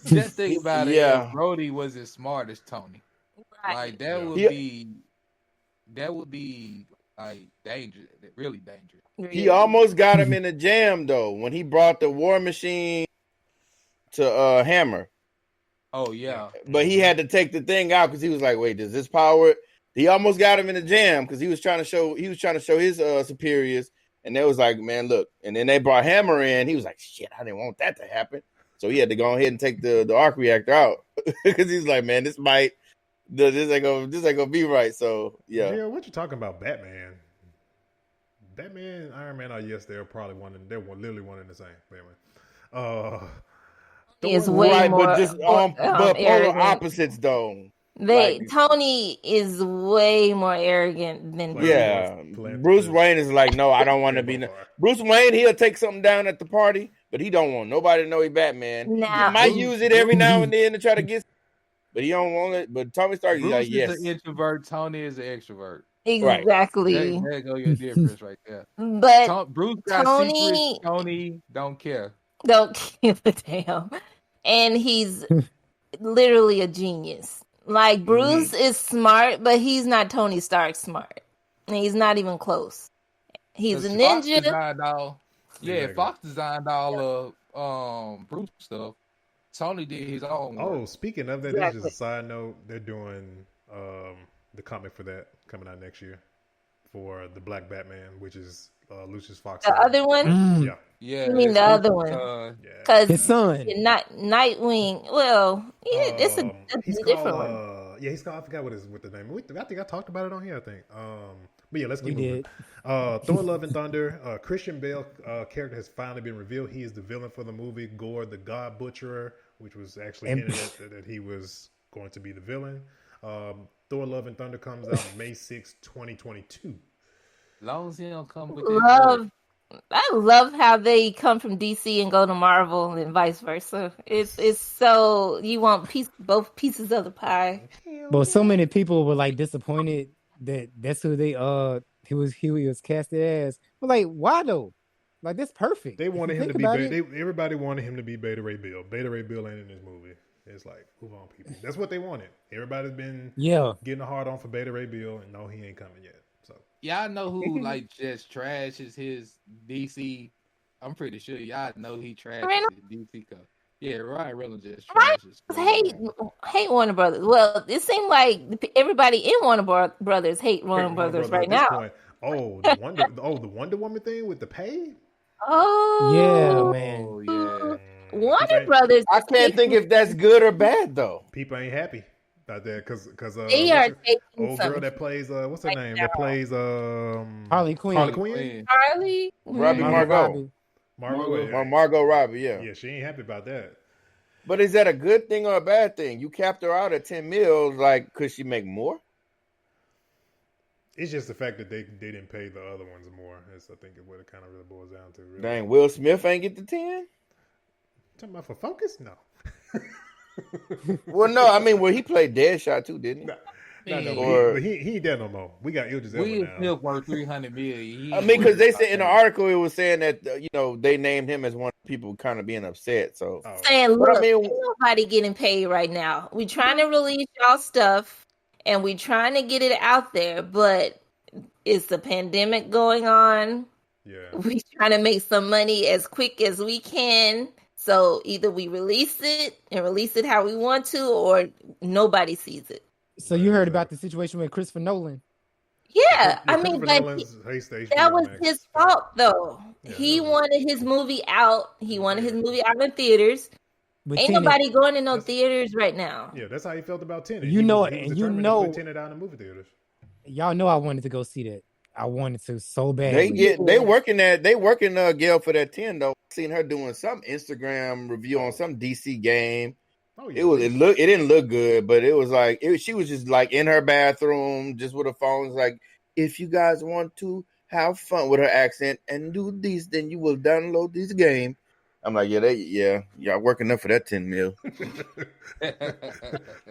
just think about it. If Rhodey was as smart as Tony. Like that would be like dangerous, really dangerous. He almost got him in a jam though when he brought the War Machine to Hammer. Oh yeah, but he had to take the thing out because he was like, "Wait, does this power?" He almost got him in a jam because he was trying to show his superiors, and they was like, "Man, look!" And then they brought Hammer in. He was like, "Shit, I didn't want that to happen." So he had to go ahead and take the arc reactor out because he's like, "Man, this ain't gonna be right." So yeah, what you talking about, Batman? Batman, Iron Man, they're probably they're literally one and the same. Anyway, is way more, but just polar opposites though. Tony is way more arrogant than Bruce. Bruce Wayne is like, no, I don't want to be. Bruce Wayne, he'll take something down at the party, but he don't want nobody to know he's Batman. He might use it every now and then to try to get, but he don't want it. But Tony Stark, Bruce like, yes, is an introvert. Tony is an extrovert. Exactly. There go your difference right there. But Bruce got secrets. Tony don't care. Don't give a damn. And he's literally a genius. Like, Bruce is smart, but he's not Tony Stark smart. And he's not even close. He's a ninja. Yeah, Exactly. Fox designed all of Bruce stuff. Tony did his own work. Oh, speaking of that, this is just a side note. They're doing the comic for that coming out next year for the Black Batman, which is Lucius Fox. The other one? Yeah. You mean the other one? Because his son, Nightwing. Well, it's a different one. He's called. I forgot what the name. I think I talked about it on here. I think. But yeah, let's keep moving. did. Thor: Love and Thunder. Christian Bale character has finally been revealed. He is the villain for the movie. Gore the God Butcherer, which was actually hinted at that he was going to be the villain. Thor: Love and Thunder comes out May 6, 2022. As long as he don't come with I love how they come from DC and go to Marvel and vice versa. It's so you want both pieces of the pie. But so many people were like disappointed that that's who they he was casted as. But like, why though? Like, that's perfect. They wanted him to be everybody wanted him to be Beta Ray Bill. Beta Ray Bill ain't in this movie. It's like, move on, people. That's what they wanted. Everybody's been getting a hard on for Beta Ray Bill, and no, he ain't coming yet. So y'all know who like just trashes his DC. I'm pretty sure y'all know he trashes his DC cover. Yeah, Ryan Reynolds just trashes. Hate Warner Brothers. Well, it seemed like everybody in Warner Brothers hate Warner Brothers right now. Point. Oh, the Wonder Woman thing with the pay. Oh yeah, man. Oh yeah. Warner Brothers. I can't think if that's good or bad though. People ain't happy out there because they are taking old girl that plays what's her name? That plays Harley Quinn. Robbie Margot. Margot Robbie. Yeah, she ain't happy about that. But is that a good thing or a bad thing? You capped her out at 10 mil. Like, could she make more? It's just the fact that they didn't pay the other ones more. That's, I think, what it kind of really boils down to. Really. Dang, Will Smith ain't get the 10? Talking about for Focus? No. Well, no, I mean, he played Deadshot too, didn't he? No. He ain't there no more. We got Idris Elba now. Will Smith worth $300 million. I mean, because they said in the article it was saying that they named him as one of the people kind of being upset. So saying, look, ain't nobody getting paid right now. We trying to release y'all stuff, and we trying to get it out there, but it's the pandemic going on. Yeah, we trying to make some money as quick as we can. So either we release it and release it how we want to, or nobody sees it. So you heard about the situation with Christopher Nolan? Yeah, I mean, that was his fault, though. Yeah, he wanted his movie out. He wanted his movie out in theaters. Ain't nobody going in no theaters right now. Yeah, that's how he felt about Tenet. He was put Tenet out in the movie theaters. Y'all know I wanted to go see that. I wanted to so bad. They working Gail for that 10 though. Seen her doing some Instagram review on some DC game. Oh, yeah. It didn't look good, but it was like she was just like in her bathroom, just with her phone. It's like, if you guys want to have fun with her accent and do these, then you will download this game. I'm like, y'all working up for that 10 mil.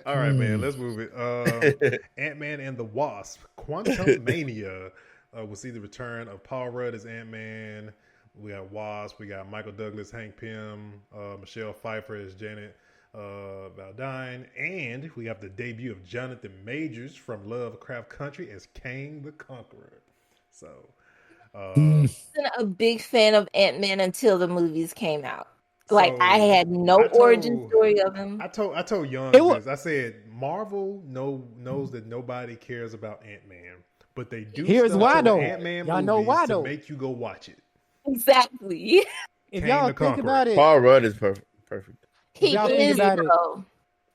All right, man, let's move it. Ant-Man and the Wasp, Quantumania. We'll see the return of Paul Rudd as Ant-Man. We got Wasp. We got Michael Douglas, Hank Pym, Michelle Pfeiffer as Janet Valdine, and we have the debut of Jonathan Majors from Lovecraft Country as Kang the Conqueror. So, I wasn't a big fan of Ant-Man until the movies came out. Like, I had no origin story of him. I told Young this. I said Marvel knows that nobody cares about Ant-Man, but they do. Here's why though. Ant-Man y'all know why though. To make you go watch it. Exactly. If y'all think about it, Paul Rudd is perfect. He is, though.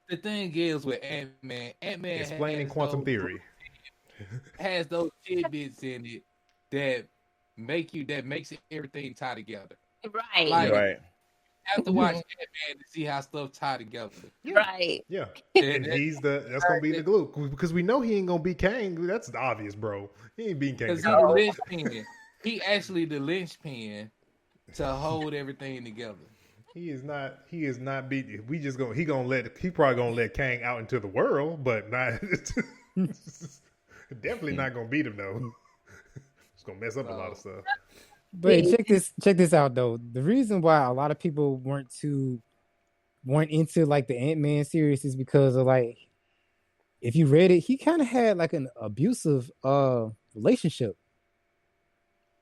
The thing is with Ant-Man explaining quantum theory has those tidbits in it that makes everything tie together. Right. Like, right. You have to watch Ant-Man to see how stuff tie together. Yeah. Right. Yeah. And that's gonna be the glue. Because we know he ain't gonna be Kang. That's obvious, bro. He ain't being Kang. Because he's the linchpin. He actually the linchpin to hold everything together. He is not beat. He probably gonna let Kang out into the world, but not definitely not gonna beat him though. It's gonna mess up a lot of stuff. But check this out though. The reason why a lot of people weren't into like the Ant-Man series is because of like, if you read it, he kind of had like an abusive relationship.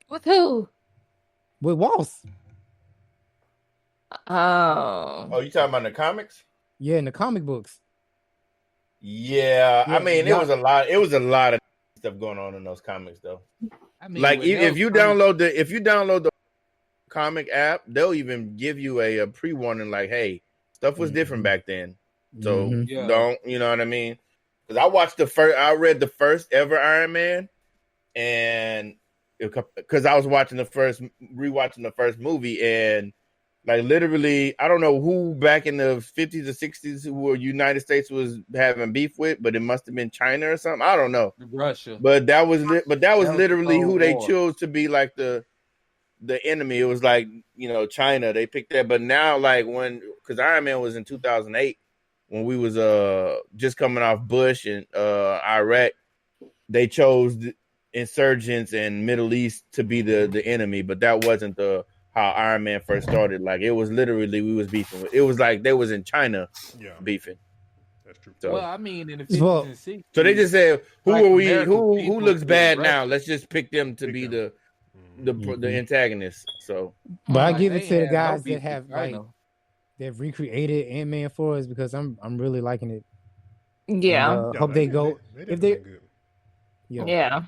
With who? with Waltz. Oh, you talking about the comics? Yeah, in the comic books. Yeah, I mean, it was a lot. It was a lot of stuff going on in those comics, though. I mean, like if you download the comic app, they'll even give you a pre-warning, like, "Hey, stuff was different back then, so don't." You know what I mean? Because I read the first ever Iron Man, and because I was rewatching the first movie, and like literally, I don't know who back in the 50s or 60s who United States was having beef with, but it must have been China or something. I don't know. Russia. But that was literally who they chose to be like the enemy. It was like, China. They picked that. But now, like because Iron Man was in 2008 when we was just coming off Bush and Iraq, they chose the insurgents and Middle East to be the enemy. But that wasn't how Iron Man first started. Like it was literally we was beefing with. It was like they was in China beefing. That's true. So, well, I mean, in the 50s and 60s. So they just said, who are we? Who looks bad now? Let's just pick them to be the antagonist. So, but I give it to the guys that have they've recreated Ant-Man for us because I'm really liking it. Yeah. And, hope they go if they good. Yeah.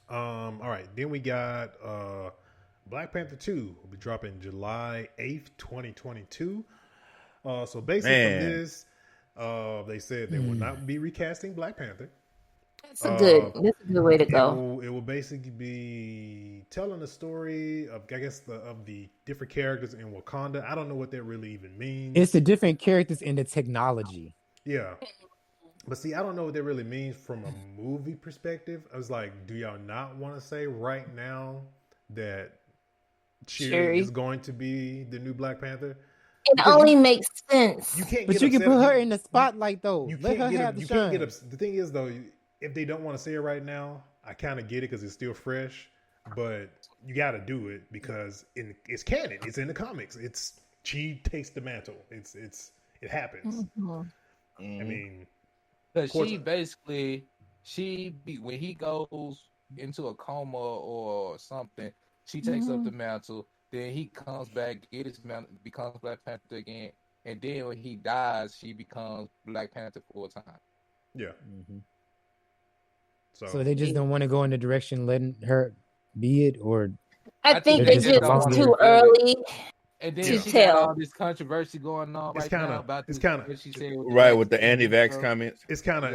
All right. Then we got Black Panther 2 will be dropping July 8th, 2022. So basically from this, they said they will not be recasting Black Panther. That's a good way to go. It will basically be telling the story of, I guess, of the different characters in Wakanda. I don't know what that really even means. It's the different characters in the technology. Yeah. But see, I don't know what that really means from a movie perspective. I was like, do y'all not want to say right now that Shuri is going to be the new Black Panther? It only makes sense. You can't but you can put her in the spotlight, though. Let her have the shine. The thing is, though, if they don't want to say it right now, I kind of get it because it's still fresh. But you got to do it because it's canon. It's in the comics. She takes the mantle. It happens. Mm-hmm. I mean, because when he goes into a coma or something, she takes up the mantle. Then he comes back, get his mantle, becomes Black Panther again, and then when he dies, she becomes Black Panther full time. Yeah. Mm-hmm. So they just don't want to go in the direction letting her be it, or I think it's just too early. And then she got all this controversy going on now about this. It's kind of with the anti-vax comments. It's kind of.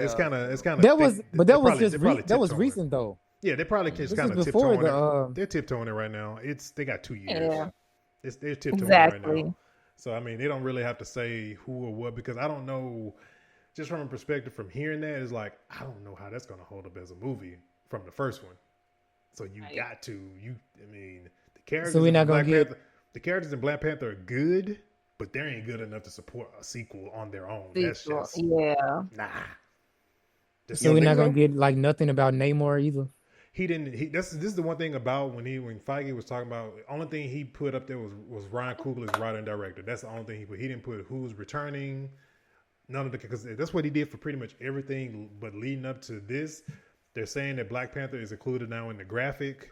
That was recent though. Yeah, they probably just kind of tiptoeing. They're tiptoeing it right now. They got 2 years. Yeah. They're tiptoeing right now. So I mean, they don't really have to say who or what because I don't know. Just from a perspective from hearing that, is like I don't know how that's going to hold up as a movie from the first one. So you got to I mean, the characters. So we're not going to get the characters in Black Panther are good, but they ain't good enough to support a sequel on their own. That's just nah. So we're not going to get like nothing about Namor either. He didn't. This is the one thing about when Feige was talking about. The only thing he put up there was Ryan Coogler's writer and director. That's the only thing he put. He didn't put who's returning. None of because that's what he did for pretty much everything. But leading up to this, they're saying that Black Panther is included now in the graphic.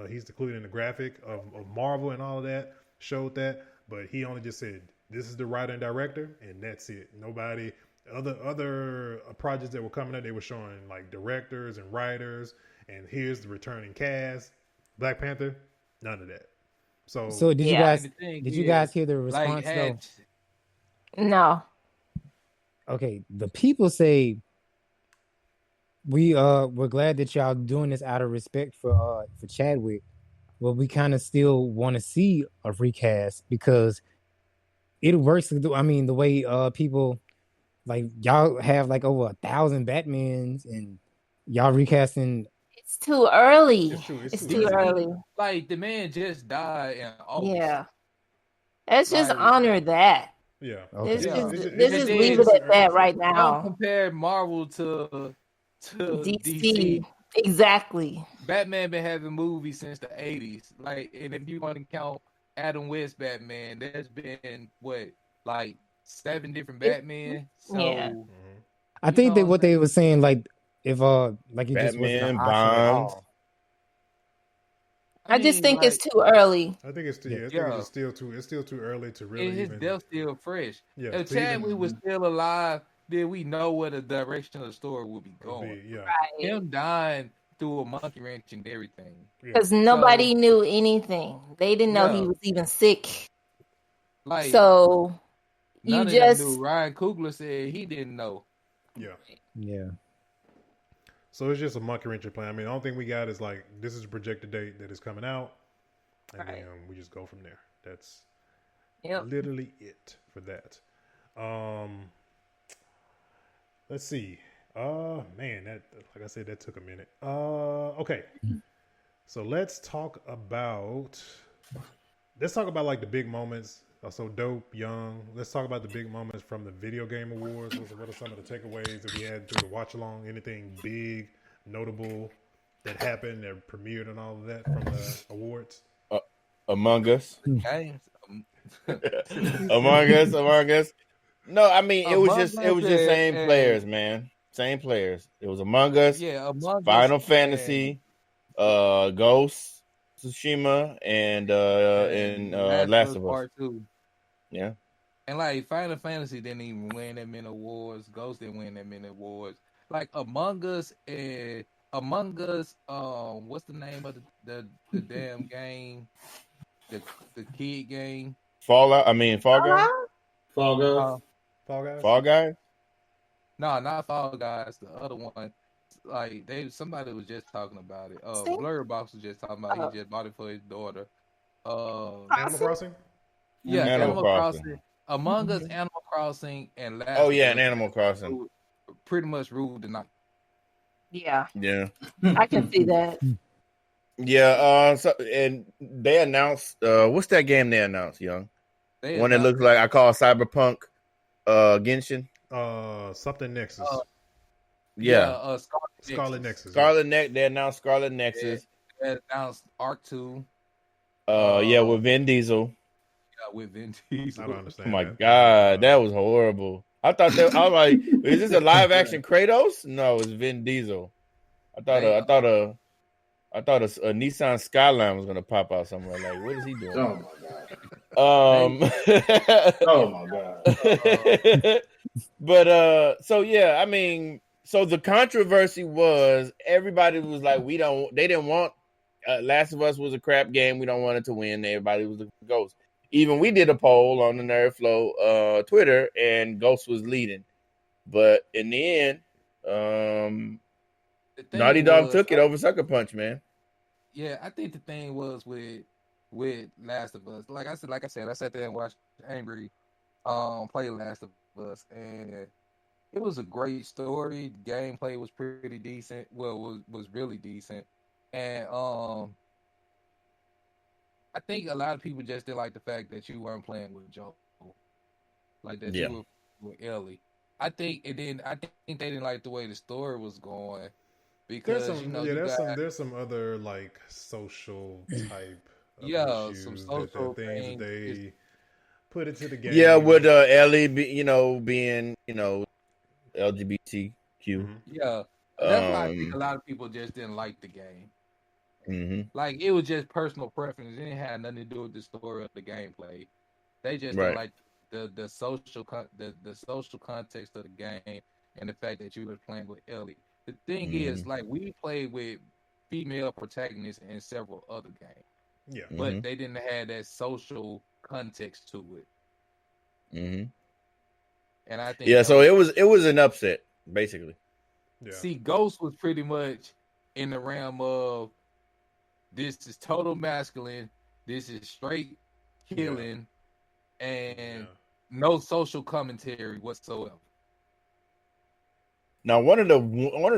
He's included in the graphic of Marvel and all of that. Showed that, but he only just said this is the writer and director, and that's it. Nobody. Other projects that were coming up, they were showing like directors and writers, and here's the returning cast. Black Panther, none of that. So did you guys hear the response though? No. Okay, the people say we're glad that y'all doing this out of respect for Chadwick, but we kind of still want to see a recast because it works. I mean, the way people. Like y'all have like over 1,000 Batmans and y'all recasting. It's too early. It's too early. Like the man just died in August. Yeah. Let's just honor that. Yeah. Okay. Let's just leave it at that right now. Don't compare Marvel to DC. Exactly. Batman been having movies since the 80s. Like, and if you want to count Adam West Batman, there's been like 7 different Batman. So, yeah. I think that what they were saying, like if like it Batman, just wasn't an Bond. I just think it's too early. I think it's still too early to really. His even... death's still fresh. Yeah, if Chadwick was still alive, then we know where the direction of the story would be going. Right. Him dying through a monkey wrench and everything. Because nobody knew anything. They didn't know he was even sick. Like, so none of them knew. Ryan Coogler said he didn't know. Yeah. So it's just a monkey wrench plan. I mean, the only thing we got is like, this is a projected date that is coming out. And then we just go from there. That's literally it for that. Let's see. Man, that, like I said, that took a minute. Okay. So let's talk about like the big moments. So dope, young. Let's talk about the big moments from the video game awards. What are some of the takeaways that we had through the watch along? Anything big, notable that happened, that premiered, and all of that from the awards? Among Us. Among Us. No, I mean it was just same players, man. Same players. It was Among Us. Yeah, Among Final Us, Fantasy, Ghost, Tsushima, and Last of Us Part 2. Yeah. And like Final Fantasy didn't even win that many awards. Ghost didn't win that many awards. Like Among Us, what's the name of the damn game? The kid game. Fall Guys. Fall Guys. No, not Fall Guys. The other one. Like somebody was just talking about it. Blur Box was just talking about it. He just bought it for his daughter. Animal Crossing? Yeah, Animal Crossing. Among Us, Animal Crossing, and Last. Oh yeah, and Animal Crossing. Pretty much ruled the night. Yeah. I can see that. Yeah, so and they announced what's that game they announced, Young? One that looks like I call Cyberpunk Genshin. Something Nexus. Scarlet Nexus. They announced Scarlet Nexus. They announced Arc 2. With Vin Diesel. Yeah, with Vin Diesel. I don't understand. Oh my God, that was horrible. I thought I was like, is this a live action Kratos? No, it's Vin Diesel. I thought a Nissan Skyline was gonna pop out somewhere. Like, what is he doing? Oh my God. Oh my God. But so yeah, I mean, so the controversy was everybody was like, they didn't want Last of Us was a crap game. We don't want it to win. Everybody was looking for Ghost. Even we did a poll on the NerdFlow Twitter, and Ghost was leading. But in the end, Naughty Dog took it over Sucker Punch, man. Yeah, I think the thing was with Last of Us. Like I said, I sat there and watched Angry play Last of Us, and it was a great story. The gameplay was pretty decent. Well, was really decent, and I think a lot of people just didn't like the fact that you weren't playing with Joel, like that you were with Ellie. I think they didn't like the way the story was going because there's some other like social type issues, some social things that they put into the game. Yeah, with Ellie, being LGBTQ. Mm-hmm. Yeah, that's why I think a lot of people just didn't like the game. Mm-hmm. Like it was just personal preference. It didn't have nothing to do with the story of the gameplay. They just didn't like the social context of the game and the fact that you were playing with Ellie. The thing is, like, we played with female protagonists in several other games. Yeah, but they didn't have that social context to it. Mm-hmm. And I think so it was an upset basically. Yeah. See, Ghost was pretty much in the realm of this is total masculine, this is straight killing, and no social commentary whatsoever. Now, one of the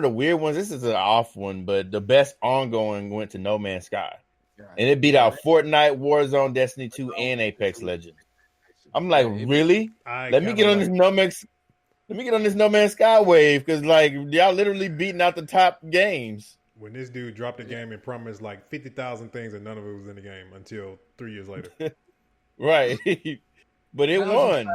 weird ones. This is an off one, but the best ongoing went to No Man's Sky, and it beat out Fortnite, Warzone, Destiny 2, and Apex Legends. I'm like, really? Let me get on this No Man's Sky wave because like y'all literally beating out the top games. When this dude dropped the game and promised like 50,000 things and none of it was in the game until 3 years later. Right. But it won.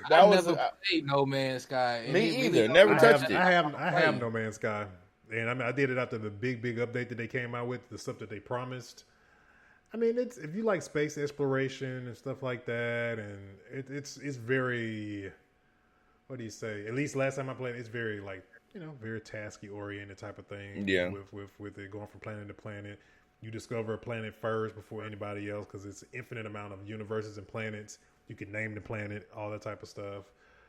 I never played No Man's Sky. Me either. Never touched it. I have No Man's Sky. And I mean, I did it after the big update that they came out with, the stuff that they promised. I mean, it's if you like space exploration and stuff like that, and it's very, what do you say? At least last time I played, it's very like very tasky oriented type of thing. Yeah. With it going from planet to planet, you discover a planet first before anybody else because it's an infinite amount of universes and planets. You can name the planet, all that type of stuff.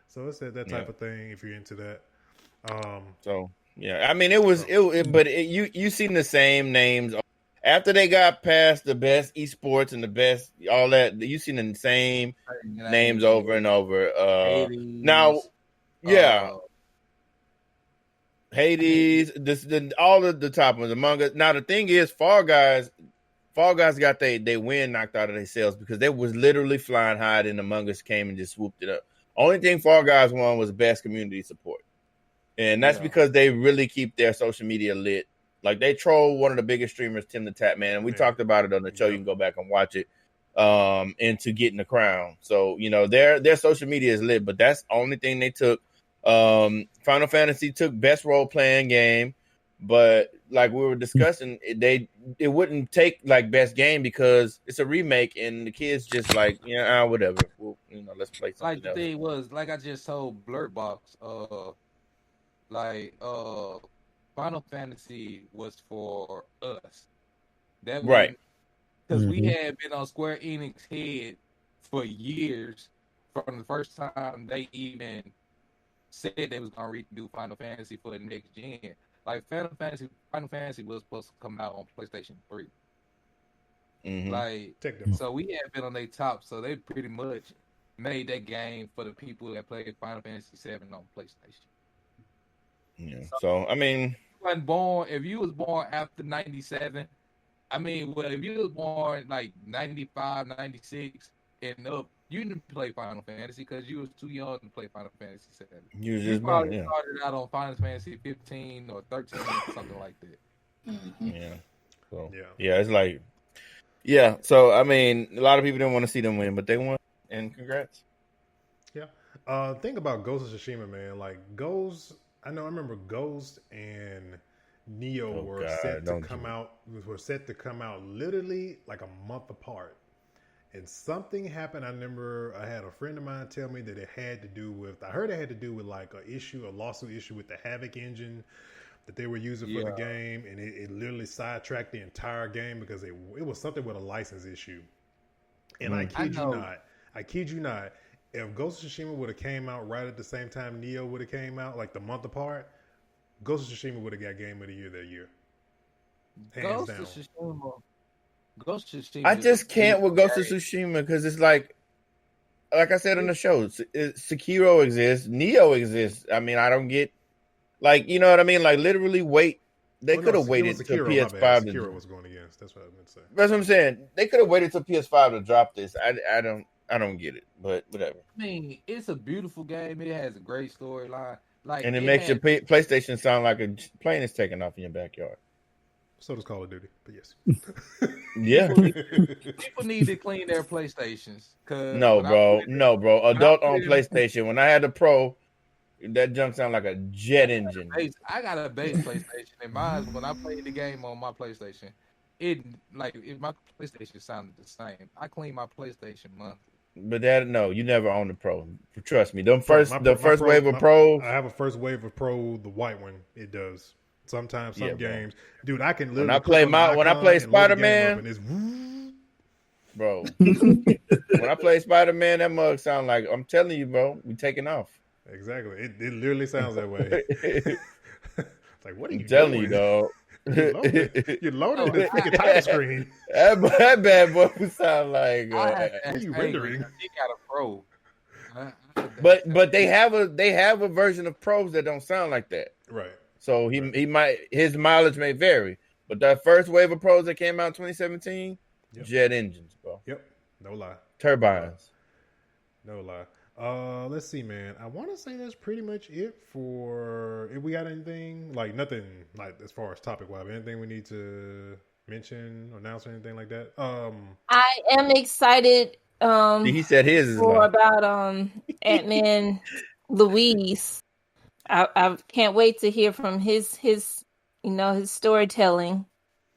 So it's that type of thing if you're into that. So yeah, I mean you seen the same names after they got past the best esports and the best all that. You seen the same names over and over. Now, yeah, Hades, all of the top ones Among Us. Now the thing is, Fall Guys got they win knocked out of themselves because they was literally flying high, and Among Us came and just swooped it up. Only thing Fall Guys won was best community support. And that's because they really keep their social media lit. Like they troll one of the biggest streamers, Tim the Tap Man, and we talked about it on the show. You can go back and watch it. Into getting the crown. So their social media is lit, but that's the only thing they took. Final Fantasy took best role playing game, but like we were discussing, it wouldn't take like best game because it's a remake, and the kids just like whatever. Well, let's play something. Like the thing was, like I just told Blurbox, Final Fantasy was for us. That was, right. Because we had been on Square Enix head for years from the first time they even said they was gonna redo Final Fantasy for the next gen. Like Final Fantasy was supposed to come out on PlayStation 3. Mm-hmm. Like, so we had been on their top, so they pretty much made that game for the people that played Final Fantasy 7 on PlayStation. Yeah. So I mean, if you was born after 97, if you was born like 95, 96 and up, you didn't play Final Fantasy because you was too young to play Final Fantasy 7. You probably started out on Final Fantasy 15 or 13 or something like that. Yeah. So it's like So I mean, a lot of people didn't want to see them win, but they won, and congrats. Yeah. Think about Ghost of Tsushima, man. Like Ghost. I remember Ghost and Neo were set to come out literally like a month apart. And something happened. I remember I had a friend of mine tell me that it had to do with like a lawsuit issue with the Havoc engine that they were using for the game. And it literally sidetracked the entire game because it was something with a license issue. And I kid you not, if Ghost of Tsushima would have came out right at the same time Neo would have came out, like the month apart, Ghost of Tsushima would have got Game of the Year that year. Hands down. Ghost of Tsushima. I just can't with Ghost of Tsushima because it's like I said on the show, Sekiro exists, Neo exists. I mean, I don't get you know what I mean? Like literally wait. They could have waited till PS5. Sekiro was going against. That's what I meant to say. That's what I'm saying. They could have waited till PS5 to drop this. I don't get it, but whatever. I mean, it's a beautiful game. It has a great storyline. And it makes your PlayStation sound like a plane is taking off in your backyard. So does Call of Duty, but yes. Yeah. People need to clean their PlayStations. No, bro. Adult on PlayStation. When I had the Pro, that junk sounded like a jet engine. I got a base PlayStation, and mine, when I played the game on my PlayStation, my PlayStation sounded the same. I clean my PlayStation monthly. But you never owned the Pro. Trust me. The first wave of Pros. I have a first wave of Pro, the white one. It does. Sometimes some games, dude. I can literally when I play Spider-Man, bro. When I play Spider-Man, that mug sound like I'm telling you, bro. We taking off. Exactly. It literally sounds that way. It's like, what are you telling doing? you, dog? You're loading the freaking title screen. That bad boy would sound like. What are you rendering? He got a Pro. But they have a version of Pros that don't sound like that. Right. So his mileage may vary. But that first wave of Pros that came out in 2017, jet engines, bro. Yep. No lie. Turbines. No lie. Let's see, man. I want to say that's pretty much it for. If we got anything like nothing like as far as topic wise, anything we need to mention, announce, or anything like that. I am excited. He said his is about Ant-Man Louise. I can't wait to hear from his storytelling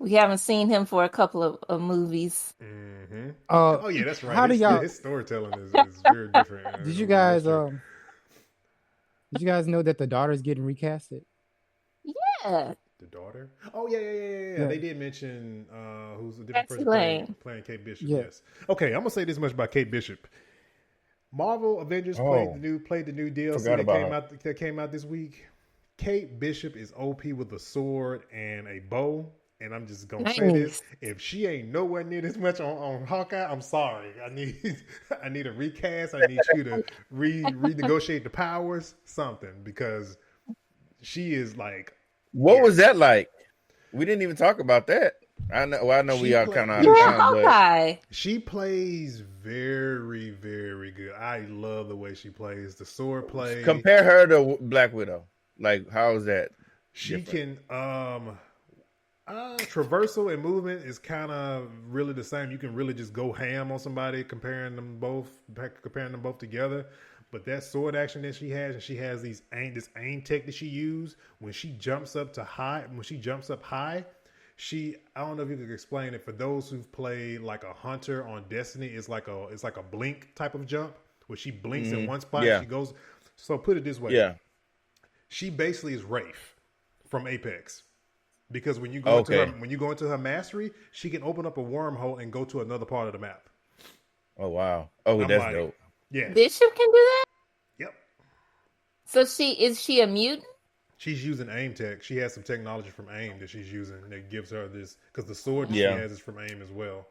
We haven't seen him for a couple of movies. Mm-hmm. Oh yeah, that's right. His storytelling is very different. Did you guys know that the daughter's getting recasted? Yeah. The daughter? Oh yeah. They did mention who's a different person playing Kate Bishop. Yeah. Yes. Okay, I'm gonna say this much about Kate Bishop. Marvel Avengers played the new DLC that came out this week. Kate Bishop is OP with a sword and a bow. And I'm just gonna say this: if she ain't nowhere near this much on Hawkeye, I'm sorry. I need a recast. I need you to renegotiate the powers, something, because she is like. What was that like? We didn't even talk about that. I know we are kind of out of time, but she plays very, very good. I love the way she plays the sword play. Compare her to Black Widow. Like, how is that? She can traversal and movement is kind of really the same. You can really just go ham on somebody comparing them both together. But that sword action that she has, and she has this aim tech that she uses when she jumps up high. I don't know if you could explain it for those who've played like a hunter on Destiny. It's like a blink type of jump where she blinks in one spot. Yeah. She goes. So put it this way. Yeah. She basically is Wraith from Apex. Because when you go into her mastery, she can open up a wormhole and go to another part of the map. Oh wow! Oh, that's dope. Yeah, Bishop can do that. Yep. So is she a mutant? She's using aim tech. She has some technology from AIM that she's using that gives her this, because the sword that she has is from AIM as well.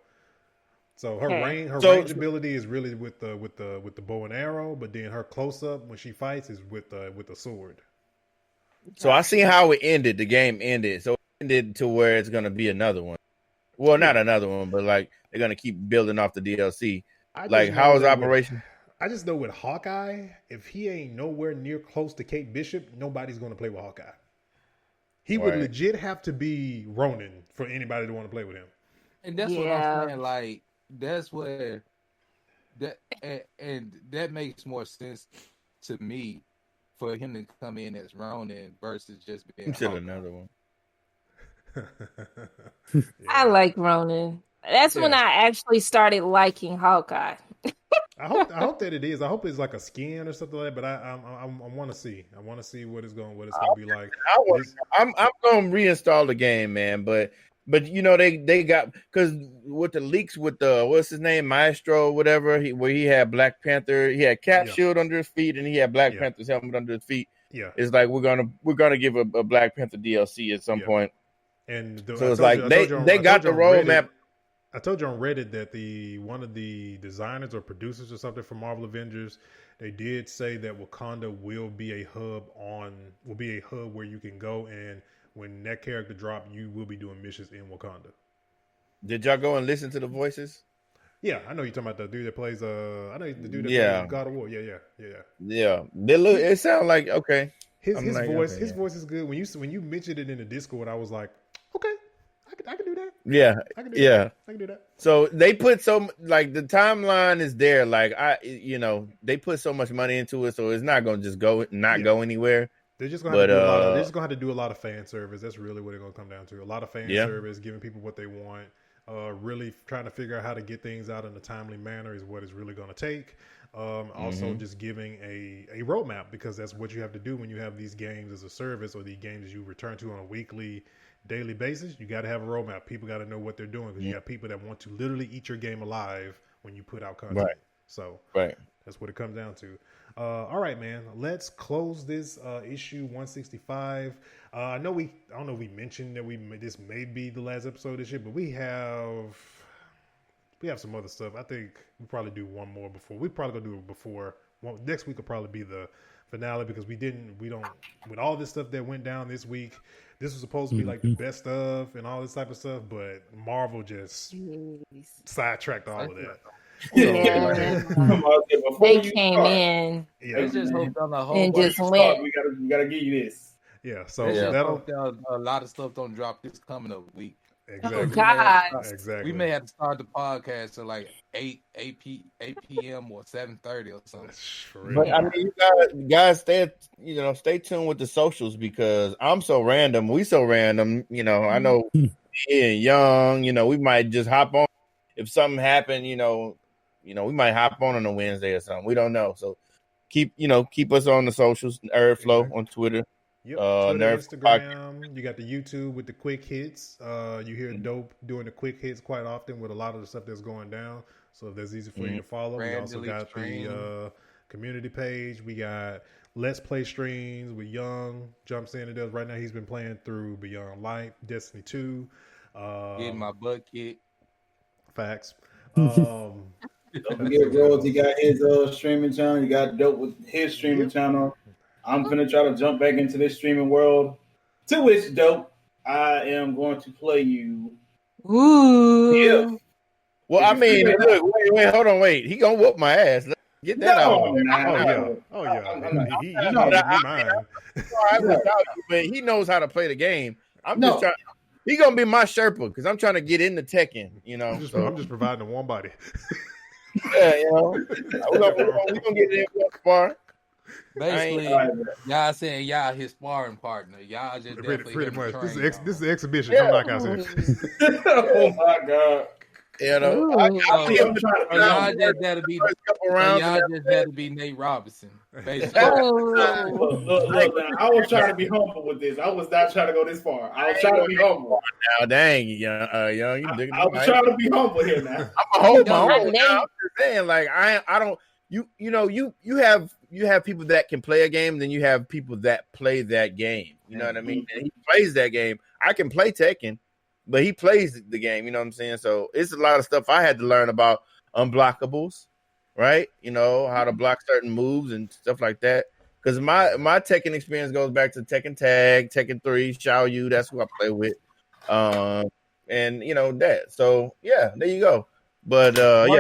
So her range ability is really with the bow and arrow, but then her close up when she fights is with the sword. So I see how it ended. The game ended. So it ended to where it's going to be another one. Well, not another one, but like they're going to keep building off the DLC. Like, how is Operation? I just know with Hawkeye, if he ain't nowhere near close to Kate Bishop, nobody's going to play with Hawkeye. He would legit have to be Ronin for anybody to want to play with him. And that's what I'm saying. Like, that's where and that makes more sense to me for him to come in as Ronin versus just being another one. I like Ronin. That's when I actually started liking Hawkeye. I hope that it is. I hope it's like a skin or something like that. But I want to see. I want to see what it's going to be like. I'm going to reinstall the game, man. But you know they got, because with the leaks with the what's his name, Maestro or whatever, where he had Black Panther, he had Cap shield under his feet, and he had Black Panther's helmet under his feet. Yeah, it's like we're gonna give a Black Panther DLC at some point. And so it's like they got the roadmap. I told you on Reddit that one of the designers or producers or something for Marvel Avengers, they did say that Wakanda will be a hub where you can go, and when that character drop, you will be doing missions in Wakanda. Did y'all go and listen to the voices? Yeah, I know you're talking about the dude that plays. I know the dude that plays God of War. Yeah. It sounds like okay. His voice is good. When you mentioned it in the Discord, I was like, okay. I can do that. Yeah, I can do that. So they put the timeline is there. Like they put so much money into it, so it's not going to just go anywhere. They're just going to have to do a lot of fan service. That's really what it's going to come down to. A lot of fan service, giving people what they want. Really trying to figure out how to get things out in a timely manner is what it's really going to take. Also just giving a roadmap, because that's what you have to do when you have these games as a service, or the games you return to on a weekly, daily basis. You got to have a roadmap. People got to know what they're doing, because you got people that want to literally eat your game alive when you put out content. Right. So that's what it comes down to. All right, man. Let's close this issue 165. I don't know if we mentioned that this may be the last episode of this year, but we have some other stuff. I think we'll probably do one more before. We probably gonna do it before. Next week will probably be the finale, because we don't with all this stuff that went down this week. This was supposed to be like the best of and all this type of stuff, but Marvel just sidetracked all of that. They came in. They just hooked on the whole and just went. We gotta give you this. Yeah, so a lot of stuff don't drop this coming up week. Exactly. Oh, God. Exactly. We may have to start the podcast at like 8 p.m. or 7:30 or something. But I mean, you guys stay tuned with the socials, because I'm so random. We so random. I know and Young, we might just hop on if something happened. We might hop on a Wednesday or something. We don't know. So keep us on the socials. NerdFlow on Twitter. Yep. Twitter, Instagram. You got the YouTube with the quick hits. You hear Dope doing the quick hits quite often with a lot of the stuff that's going down. So that's easy for you to follow. We also got the community page. We got Let's Play streams with Young. Jumps in and does. Right now he's been playing through Beyond Light, Destiny 2. Getting my butt kicked. Facts. Don't forget Royalty got his streaming channel. You got Dope with his streaming channel. I'm gonna try to jump back into this streaming world. To which, Dope, I am going to play you. Ooh. Yeah. Well, I mean, look, wait, hold on, wait. He gonna whoop my ass. Let's get that out. Oh yeah. He mine. But he knows how to play the game. I'm just trying. He gonna be my Sherpa because I'm trying to get into Tekken. I'm just providing a warm body. Yeah, we're gonna get in one spar. Basically, y'all saying y'all his sparring partner. Y'all just pretty much. This is the exhibition. Come back out here. Oh my god. Y'all just had to be Nate Robinson. Basically. Look, I was trying to be humble with this. I was not trying to go this far. I was trying to be humble. Now, dang, young, you digging I was trying to be humble here now. I'm a hold my own. I'm just saying, like, I don't. You have people that can play a game, then you have people that play that game. You know what I mean? And he plays that game. I can play Tekken, but he plays the game. You know what I'm saying? So it's a lot of stuff I had to learn about unblockables, right? How to block certain moves and stuff like that. Because my Tekken experience goes back to Tekken Tag, Tekken 3, Xiao Yu. That's who I play with. And that. So yeah, there you go. But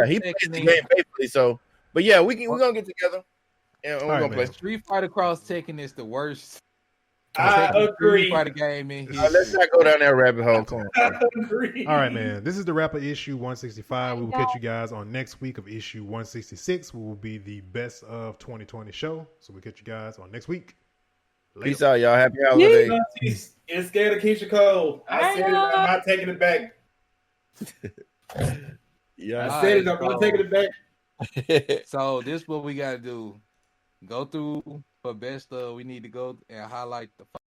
he plays the game faithfully. So, but yeah, we're gonna get together. And we're gonna play. Street Fighter Cross Tekken is the worst. I agree. Street Fighter game in history. Let's not go down that rabbit hole. I agree. All right, man. This is the wrap of issue 165. We will catch you guys on next week of issue 166. We will be the best of 2020 show. So we'll catch you guys on next week. Later. Peace out, y'all. Happy holidays. It's scared of Keisha Cole. I said it. I'm not taking it back. Yeah, I said it. I'm not taking it back. So this is what we gotta do. Go through for best of. We need to go and highlight the